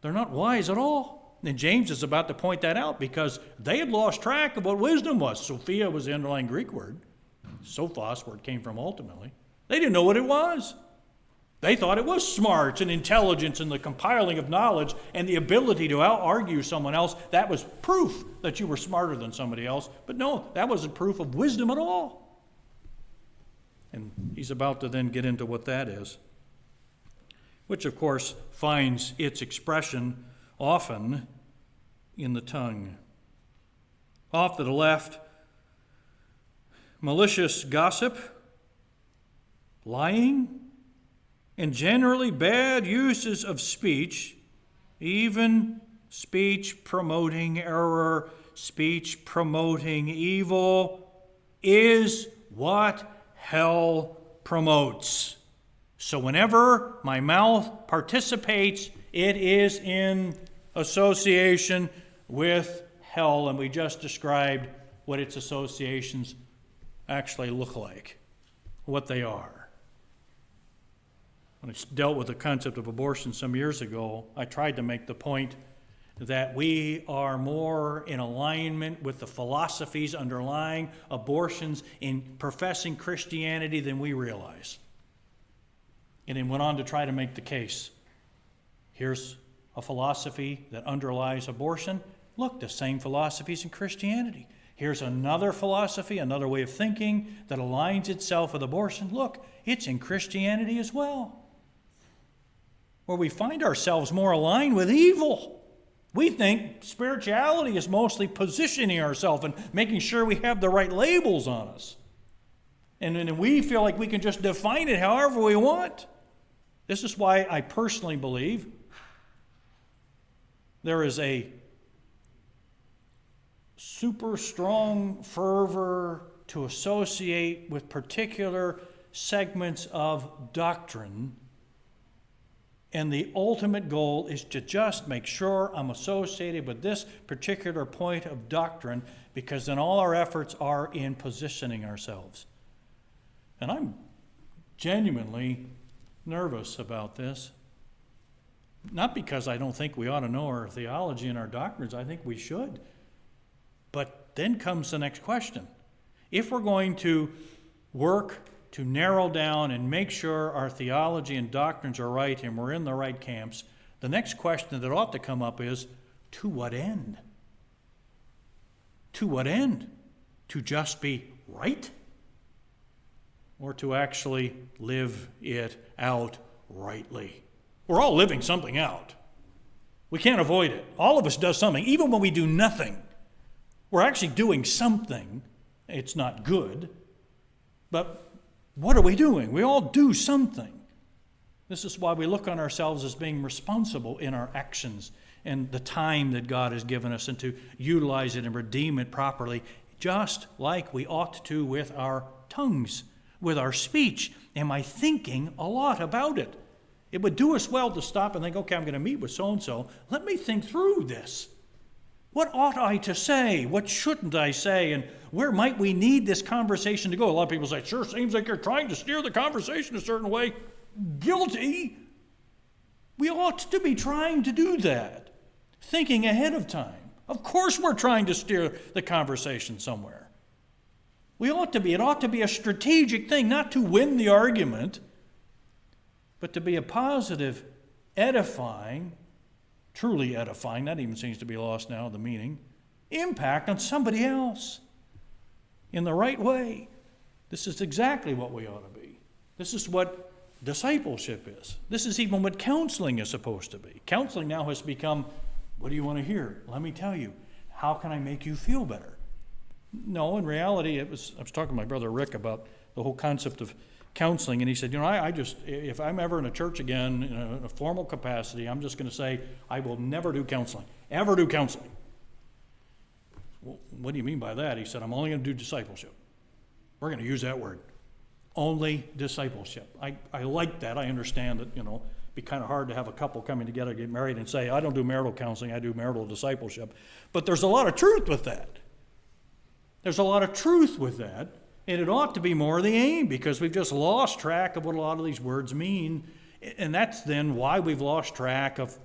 They're not wise at all. And James is about to point that out because they had lost track of what wisdom was. Sophia was the underlying Greek word. Sophos, where it came from ultimately. They didn't know what it was. They thought it was smarts and intelligence and the compiling of knowledge and the ability to out-argue someone else. That was proof that you were smarter than somebody else. But no, that wasn't proof of wisdom at all. And he's about to then get into what that is, which of course finds its expression often in the tongue. Off to the left, malicious gossip, lying, and generally bad uses of speech, even speech promoting error, speech promoting evil, is what hell promotes. So whenever my mouth participates, it is in association with hell, and we just described what its associations actually look like, what they are. When I dealt with the concept of abortion some years ago, I tried to make the point that we are more in alignment with the philosophies underlying abortions in professing Christianity than we realize. And then went on to try to make the case. Here's a philosophy that underlies abortion. Look, the same philosophies in Christianity. Here's another philosophy, another way of thinking that aligns itself with abortion. Look, it's in Christianity as well. Where we find ourselves more aligned with evil. We think spirituality is mostly positioning ourselves and making sure we have the right labels on us. And then we feel like we can just define it however we want. This is why I personally believe there is a super strong fervor to associate with particular segments of doctrine. And the ultimate goal is to just make sure I'm associated with this particular point of doctrine, because then all our efforts are in positioning ourselves. And I'm genuinely nervous about this. Not because I don't think we ought to know our theology and our doctrines. I think we should. But then comes the next question. If we're going to work to narrow down and make sure our theology and doctrines are right and we're in the right camps, the next question that ought to come up is, to what end? To what end? To just be right? Or to actually live it out rightly? We're all living something out. We can't avoid it. All of us does something. Even when we do nothing, we're actually doing something. It's not good, but what are we doing? We all do something. This is why we look on ourselves as being responsible in our actions and the time that God has given us, and to utilize it and redeem it properly, just like we ought to with our tongues, with our speech. Am I thinking a lot about it? It would do us well to stop and think, okay, I'm going to meet with so-and-so. Let me think through this. What ought I to say? What shouldn't I say? And where might we need this conversation to go? A lot of people say, sure, seems like you're trying to steer the conversation a certain way. Guilty. We ought to be trying to do that, thinking ahead of time. Of course we're trying to steer the conversation somewhere. It ought to be a strategic thing, not to win the argument, but to be a positive, edifying, truly edifying, that even seems to be lost now, the meaning, impact on somebody else in the right way. This is exactly what we ought to be. This is what discipleship is. This is even what counseling is supposed to be. Counseling now has become, what do you want to hear? Let me tell you. How can I make you feel better? No, in reality, I was talking to my brother Rick about the whole concept of counseling, and he said, I just, if I'm ever in a church again, in a formal capacity, I'm just going to say, I will never do counseling. Ever do counseling. Well, what do you mean by that? He said, I'm only going to do discipleship. We're going to use that word. Only discipleship. I like that. I understand that, it'd be kind of hard to have a couple coming together, get married, and say, I don't do marital counseling, I do marital discipleship. But there's a lot of truth with that. There's a lot of truth with that, and it ought to be more the aim, because we've just lost track of what a lot of these words mean, and that's then why we've lost track of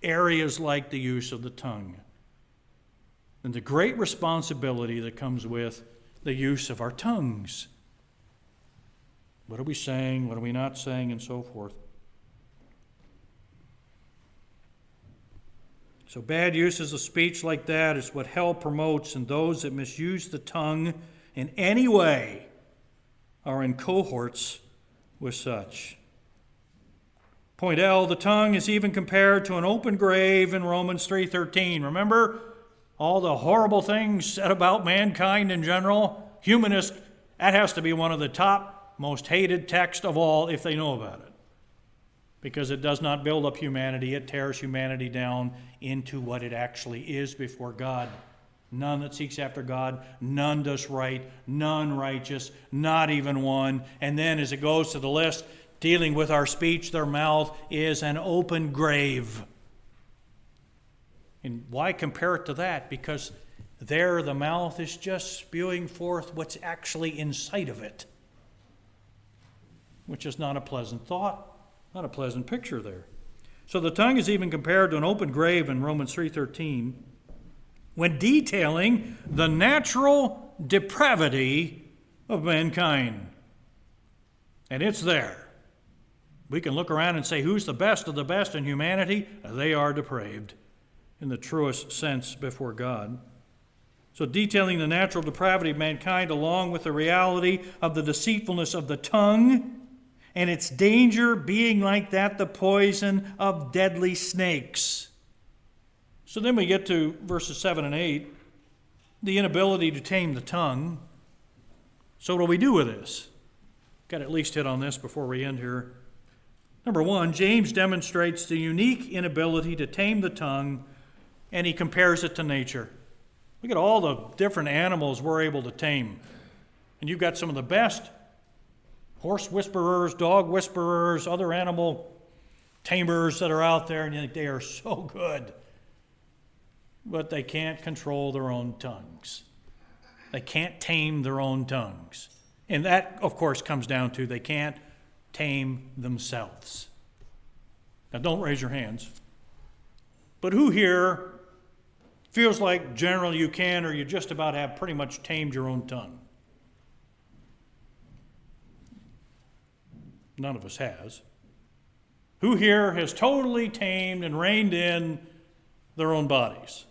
areas like the use of the tongue and the great responsibility that comes with the use of our tongues. What are we saying? What are we not saying? And so forth. So bad uses of speech like that is what hell promotes, and those that misuse the tongue in any way are in cohorts with such. Point L, the tongue is even compared to an open grave in Romans 3:13. Remember all the horrible things said about mankind in general? Humanist, that has to be one of the top most hated texts of all if they know about it. Because it does not build up humanity, it tears humanity down into what it actually is before God. None that seeks after God, none does right, none righteous, not even one. And then as it goes to the list, dealing with our speech, their mouth is an open grave. And why compare it to that? Because there the mouth is just spewing forth what's actually inside of it, which is not a pleasant thought, not a pleasant picture there. So the tongue is even compared to an open grave in Romans 3:13 when detailing the natural depravity of mankind. And it's there. We can look around and say, who's the best of the best in humanity? They are depraved in the truest sense before God. So detailing the natural depravity of mankind along with the reality of the deceitfulness of the tongue and its danger being like that, the poison of deadly snakes. So then we get to verses 7 and 8, the inability to tame the tongue. So what do we do with this? Got to at least hit on this before we end here. Number one, James demonstrates the unique inability to tame the tongue, and he compares it to nature. Look at all the different animals we're able to tame. And you've got some of the best horse whisperers, dog whisperers, other animal tamers that are out there, and you think they are so good. But they can't control their own tongues. They can't tame their own tongues. And that, of course, comes down to they can't tame themselves. Now, don't raise your hands. But who here feels like generally you can or you just about have pretty much tamed your own tongue? None of us has. Who here has totally tamed and reined in their own bodies?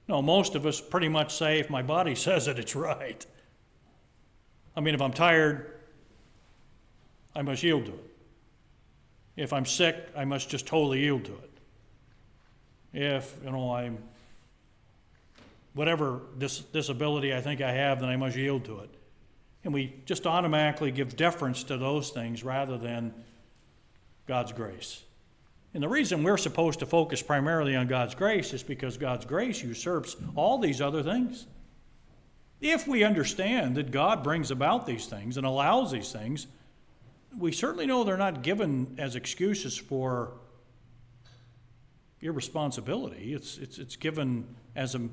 No, most of us pretty much say, if my body says it, it's right. I mean, if I'm tired, I must yield to it. If I'm sick, I must just totally yield to it. If, I'm whatever disability I think I have, then I must yield to it. And we just automatically give deference to those things rather than God's grace. And the reason we're supposed to focus primarily on God's grace is because God's grace usurps all these other things. If we understand that God brings about these things and allows these things, we certainly know they're not given as excuses for irresponsibility. It's given as a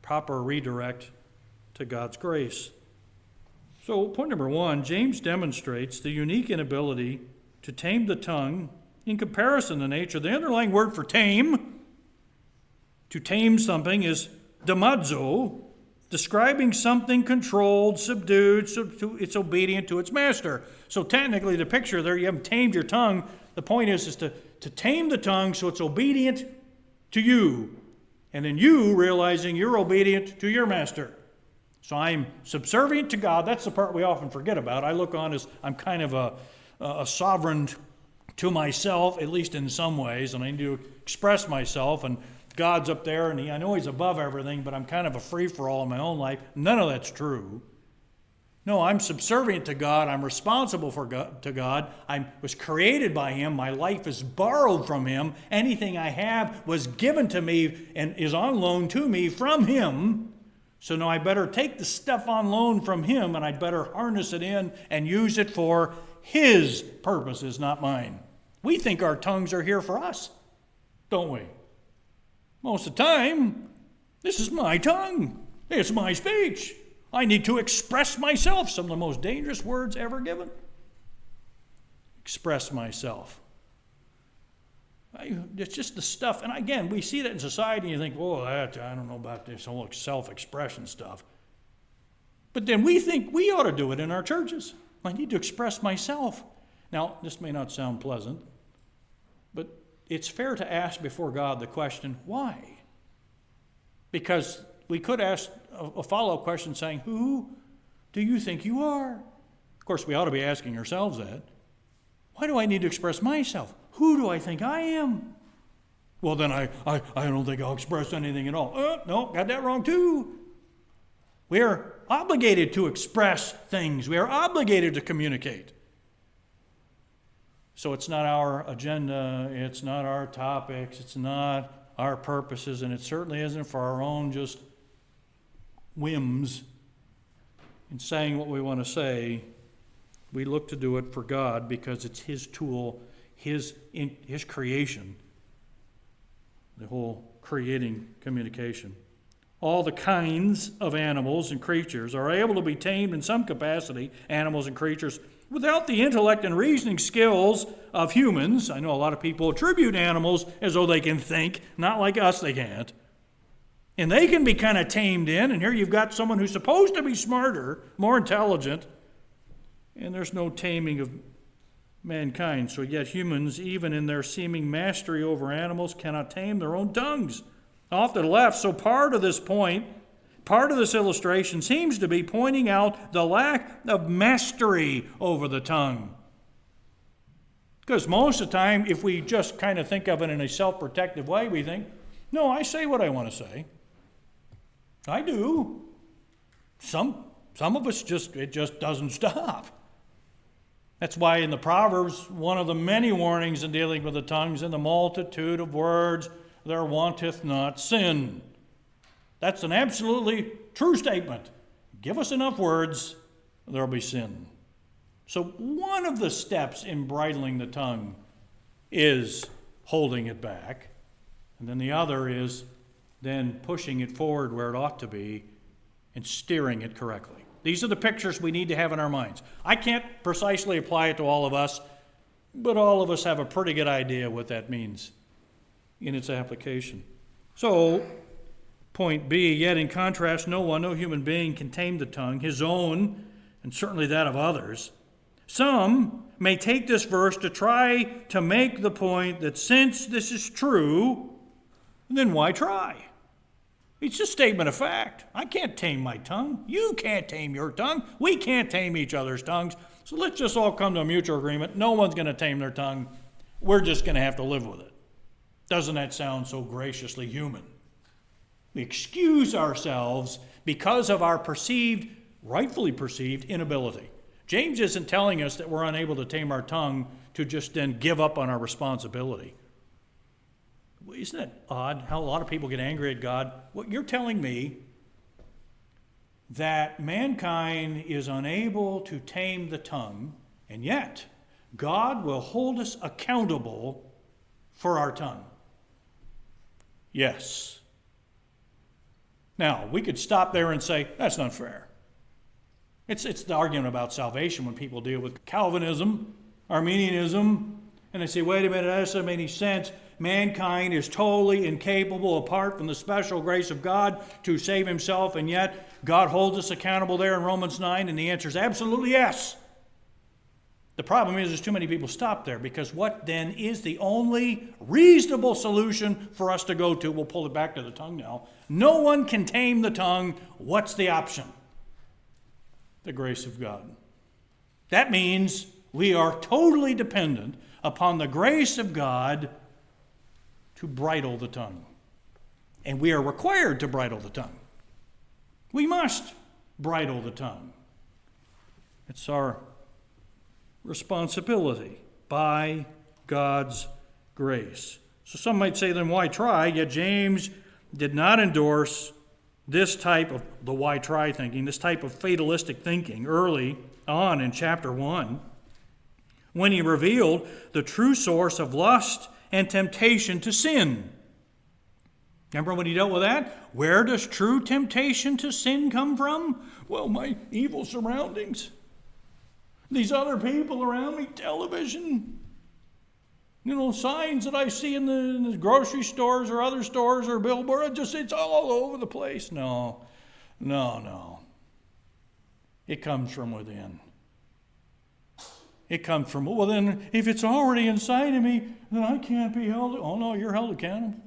proper redirect to God's grace. So point number one, James demonstrates the unique inability to tame the tongue in comparison to nature. The underlying word for tame, to tame something, is damazo, describing something controlled, subdued, so it's obedient to its master. So technically the picture there, you haven't tamed your tongue. The point is to to tame the tongue so it's obedient to you. And then you realizing you're obedient to your master. So I'm subservient to God. That's the part we often forget about. I look on as I'm kind of a sovereign to myself, at least in some ways, and I need to express myself, and God's up there, and I know He's above everything, but I'm kind of a free-for-all in my own life. None of that's true. No, I'm subservient to God. I'm responsible to God. I was created by Him. My life is borrowed from Him. Anything I have was given to me and is on loan to me from Him. So now I better take the stuff on loan from Him, and I'd better harness it in and use it for His purposes, not mine. We think our tongues are here for us, don't we? Most of the time, this is my tongue. It's my speech. I need to express myself. Some of the most dangerous words ever given. Express myself. It's just the stuff. And again, we see that in society and you think, oh, I don't know about this whole self-expression stuff. But then we think we ought to do it in our churches. I need to express myself. Now, this may not sound pleasant, but it's fair to ask before God the question, why? Because we could ask a follow-up question saying, who do you think you are? Of course, we ought to be asking ourselves that. Why do I need to express myself? Who do I think I am? Well, then I don't think I'll express anything at all. No, got that wrong too. We are obligated to express things. We are obligated to communicate. So it's not our agenda, it's not our topics, it's not our purposes, and it certainly isn't for our own just whims in saying what we want to say. We look to do it for God because it's His tool, His creation, the whole creating communication. All the kinds of animals and creatures are able to be tamed in some capacity, animals and creatures, without the intellect and reasoning skills of humans. I know a lot of people attribute animals as though they can think, not like us they can't. And they can be kind of tamed in, and here you've got someone who's supposed to be smarter, more intelligent, and there's no taming of mankind. So yet humans, even in their seeming mastery over animals, cannot tame their own tongues. Off to the left, so part of this illustration seems to be pointing out the lack of mastery over the tongue. Because most of the time, if we just kind of think of it in a self-protective way, we think, no, I say what I want to say. I do. Some of us it just doesn't stop. That's why in the Proverbs, one of the many warnings in dealing with the tongues, in the multitude of words, there wanteth not sin. That's an absolutely true statement. Give us enough words, there'll be sin. So one of the steps in bridling the tongue is holding it back. And then the other is then pushing it forward where it ought to be and steering it correctly. These are the pictures we need to have in our minds. I can't precisely apply it to all of us, but all of us have a pretty good idea what that means in its application. So, point B, yet in contrast, no human being can tame the tongue, his own, and certainly that of others. Some may take this verse to try to make the point that since this is true, then why try? It's a statement of fact. I can't tame my tongue. You can't tame your tongue. We can't tame each other's tongues. So let's just all come to a mutual agreement. No one's going to tame their tongue. We're just going to have to live with it. Doesn't that sound so graciously human? We excuse ourselves because of our rightfully perceived inability. James isn't telling us that we're unable to tame our tongue to just then give up on our responsibility. Isn't it odd how a lot of people get angry at God? Well, you're telling me that mankind is unable to tame the tongue, and yet God will hold us accountable for our tongue. Yes. Now, we could stop there and say, that's not fair. It's the argument about salvation when people deal with Calvinism, Arminianism, and they say, wait a minute, that doesn't make any sense. Mankind is totally incapable, apart from the special grace of God, to save himself, and yet God holds us accountable there in Romans 9, and the answer is absolutely yes. The problem is there's too many people stop there, because what then is the only reasonable solution for us to go to? We'll pull it back to the tongue now. No one can tame the tongue. What's the option? The grace of God. That means we are totally dependent upon the grace of God to bridle the tongue. And we are required to bridle the tongue. We must bridle the tongue. It's our responsibility by God's grace. So some might say, then why try? Yet James did not endorse this type of the why try thinking, this type of fatalistic thinking early on in chapter 1, when he revealed the true source of lust and temptation to sin. Remember when he dealt with that? Where does true temptation to sin come from? Well, my evil surroundings. These other people around me, television, signs that I see in the grocery stores or other stores or billboards, it's all over the place. No. It comes from within. It comes from, well then, if it's already inside of me, then I can't be held. Oh no, you're held accountable.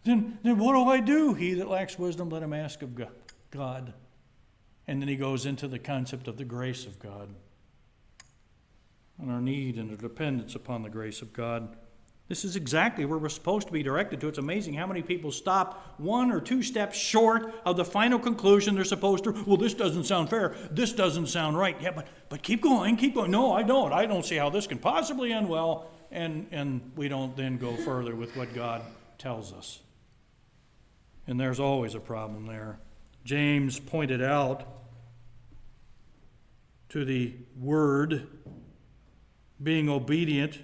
Then what do I do? He that lacks wisdom, let him ask of God. And then he goes into the concept of the grace of God and our need and our dependence upon the grace of God. This is exactly where we're supposed to be directed to. It's amazing how many people stop 1 or 2 steps short of the final conclusion they're supposed to. Well, this doesn't sound fair. This doesn't sound right. Yeah, but keep going. No, I don't. I don't see how this can possibly end well. And we don't then go further with what God tells us. And there's always a problem there. James pointed out to the word being obedient,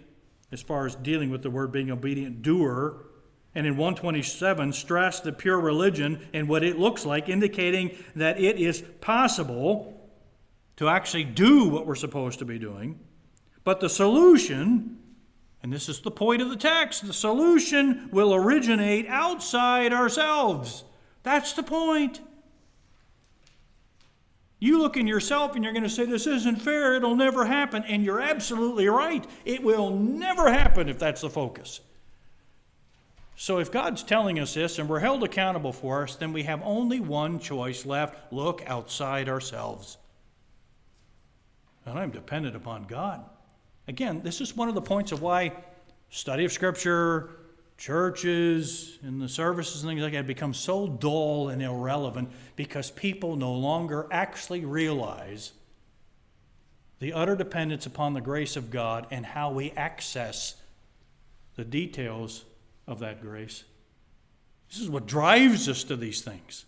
as far as dealing with the word being obedient doer, and in 127 stressed the pure religion and what it looks like, indicating that it is possible to actually do what we're supposed to be doing. But the solution, and this is the point of the text, the solution will originate outside ourselves. That's the point. You look in yourself and you're going to say, this isn't fair, it'll never happen. And you're absolutely right. It will never happen if that's the focus. So if God's telling us this and we're held accountable for us, then we have only one choice left. Look outside ourselves. And I'm dependent upon God. Again, this is one of the points of why study of Scripture, churches, and the services and things like that become so dull and irrelevant, because people no longer actually realize the utter dependence upon the grace of God and how we access the details of that grace. This is what drives us to these things.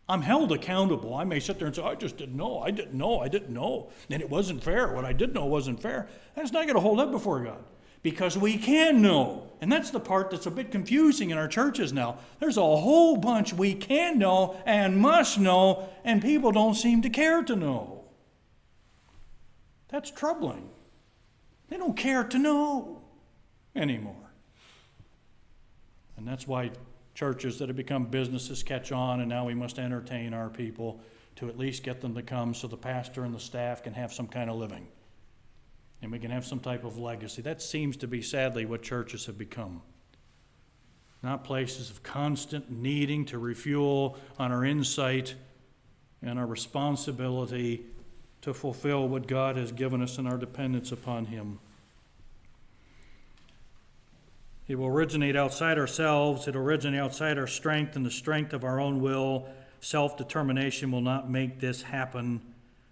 I'm held accountable. I may sit there and say, I just didn't know, and it wasn't fair. What I did know wasn't fair. That's not going to hold up before God. Because we can know. And that's the part that's a bit confusing in our churches now. There's a whole bunch we can know and must know, and people don't seem to care to know. That's troubling. They don't care to know anymore. And that's why churches that have become businesses catch on, and now we must entertain our people to at least get them to come so the pastor and the staff can have some kind of living. And we can have some type of legacy. That seems to be, sadly, what churches have become. Not places of constant needing to refuel on our insight and our responsibility to fulfill what God has given us in our dependence upon Him. It will originate outside ourselves. It will originate outside our strength and the strength of our own will. Self-determination will not make this happen.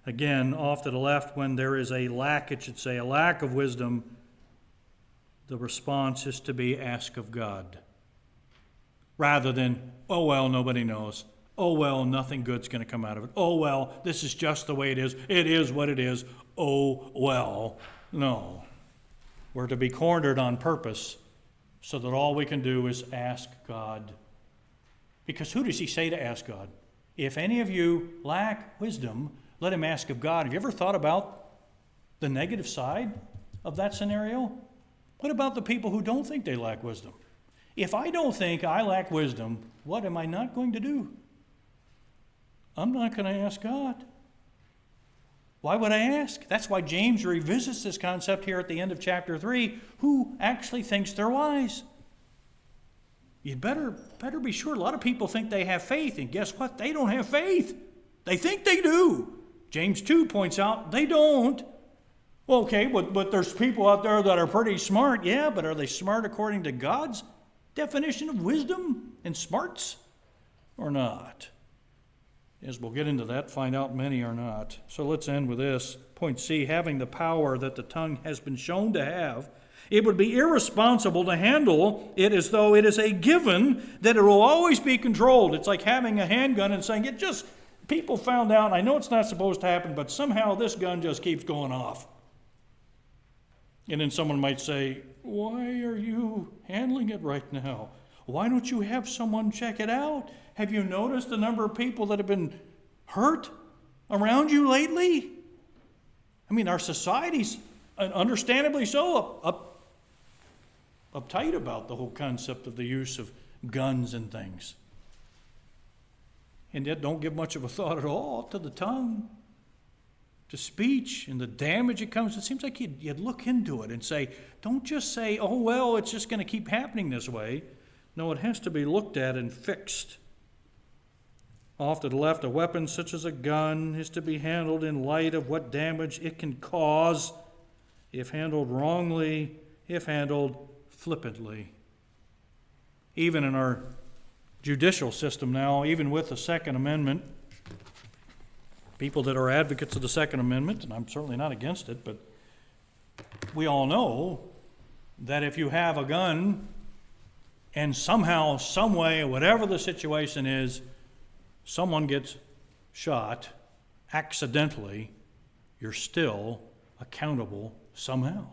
Again, off to the left, when there is a lack, it should say, a lack of wisdom, the response is to be ask of God. Rather than, oh well, nobody knows. Oh well, nothing good's going to come out of it. Oh well, this is just the way it is. It is what it is. Oh well. No. We're to be cornered on purpose so that all we can do is ask God. Because who does he say to ask God? If any of you lack wisdom, let him ask of God. Have you ever thought about the negative side of that scenario? What about the people who don't think they lack wisdom? If I don't think I lack wisdom, what am I not going to do? I'm not going to ask God. Why would I ask? That's why James revisits this concept here at the end of chapter 3. Who actually thinks they're wise? You'd better be sure. A lot of people think they have faith, and guess what? They don't have faith. They think they do. James 2 points out they don't. Well, okay, but there's people out there that are pretty smart. Yeah, but are they smart according to God's definition of wisdom and smarts or not? As we'll get into that, find out many are not. So let's end with this. Point C, having the power that the tongue has been shown to have, it would be irresponsible to handle it as though it is a given that it will always be controlled. It's like having a handgun and saying, people found out, I know it's not supposed to happen, but somehow this gun just keeps going off. And then someone might say, why are you handling it right now? Why don't you have someone check it out? Have you noticed the number of people that have been hurt around you lately? I mean, our society's understandably so uptight about the whole concept of the use of guns and things. And yet don't give much of a thought at all to the tongue, to speech, and the damage it comes. It seems like you'd look into it and say, don't just say, oh, well, it's just going to keep happening this way. No, it has to be looked at and fixed. Off to the left, a weapon such as a gun is to be handled in light of what damage it can cause if handled wrongly, if handled flippantly. Even in our judicial system now, even with the Second Amendment, people that are advocates of the Second Amendment, and I'm certainly not against it, but we all know that if you have a gun and somehow, some way, whatever the situation is, someone gets shot accidentally, you're still accountable somehow.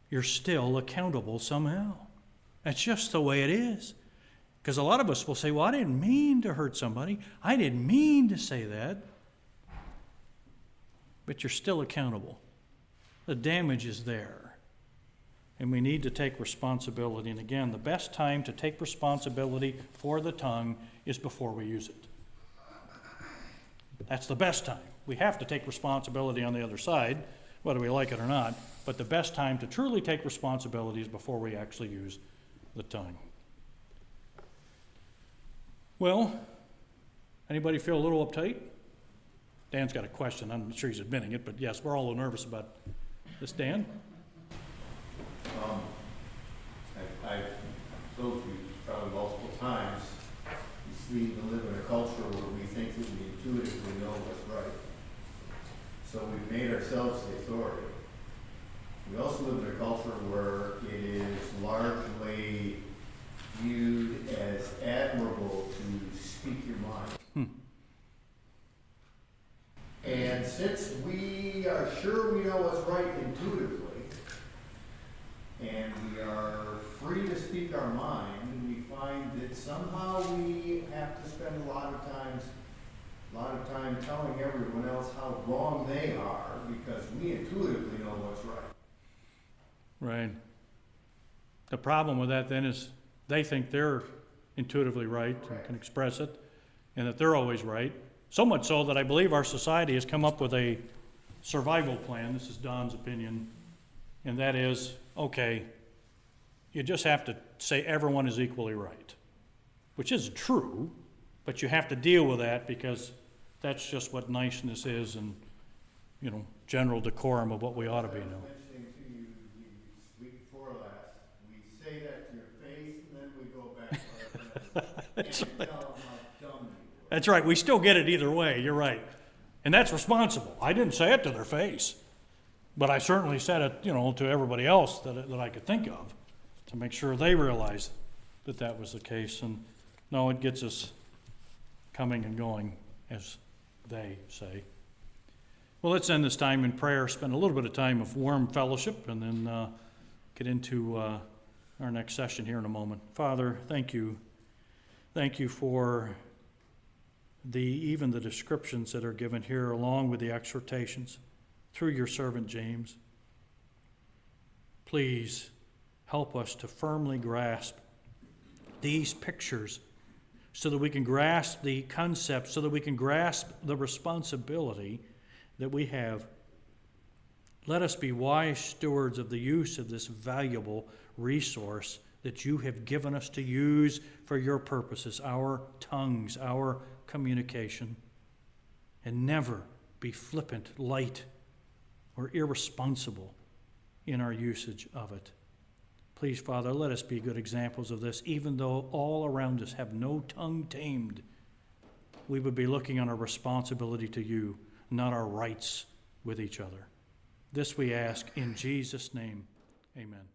You're still accountable somehow. That's just the way it is. Because a lot of us will say, well, I didn't mean to hurt somebody. I didn't mean to say that. But you're still accountable. The damage is there. And we need to take responsibility. And again, the best time to take responsibility for the tongue is before we use it. That's the best time. We have to take responsibility on the other side, whether we like it or not. But the best time to truly take responsibility is before we actually use the tongue. Well, anybody feel a little uptight? Dan's got a question. I'm not sure he's admitting it, but yes, we're all a little nervous about this. Dan?
I've told you probably multiple times, we live in a culture where we think that we intuitively know what's right. So we've made ourselves the authority. We also live in a culture where it is largely viewed as admirable to speak your mind. And since we are sure we know what's right intuitively, and we are free to speak our mind, we find that somehow we have to spend a lot of time telling everyone else how wrong they are because we intuitively know what's right.
Right. The problem with that then is they think they're intuitively right and can express it, and that they're always right. So much so that I believe our society has come up with a survival plan. This is Don's opinion, and that is, okay, you just have to say everyone is equally right, which is true, but you have to deal with that because that's just what niceness is and, general decorum of what we ought to be now.
Mentioning to you the week before last, we say that to your face and then we go back to our friends
That's
and
right.
tell them how dumb they were.
That's right. We still get it either way. You're right. And that's responsible. I didn't say it to their face, but I certainly said it, to everybody else that I could think of to make sure they realized that that was the case. And no, it gets us coming and going, as they say. Well, let's end this time in prayer, spend a little bit of time of warm fellowship, and then get into our next session here in a moment. Father, thank you. Thank you for even the descriptions that are given here, along with the exhortations through your servant James. Please help us to firmly grasp these pictures so that we can grasp the concept, so that we can grasp the responsibility that we have. Let us be wise stewards of the use of this valuable resource that you have given us to use for your purposes, our tongues, our communication, and never be flippant, light, or irresponsible in our usage of it. Please, Father, let us be good examples of this, even though all around us have no tongue tamed. We would be looking on our responsibility to you, not our rights with each other. This we ask in Jesus' name. Amen.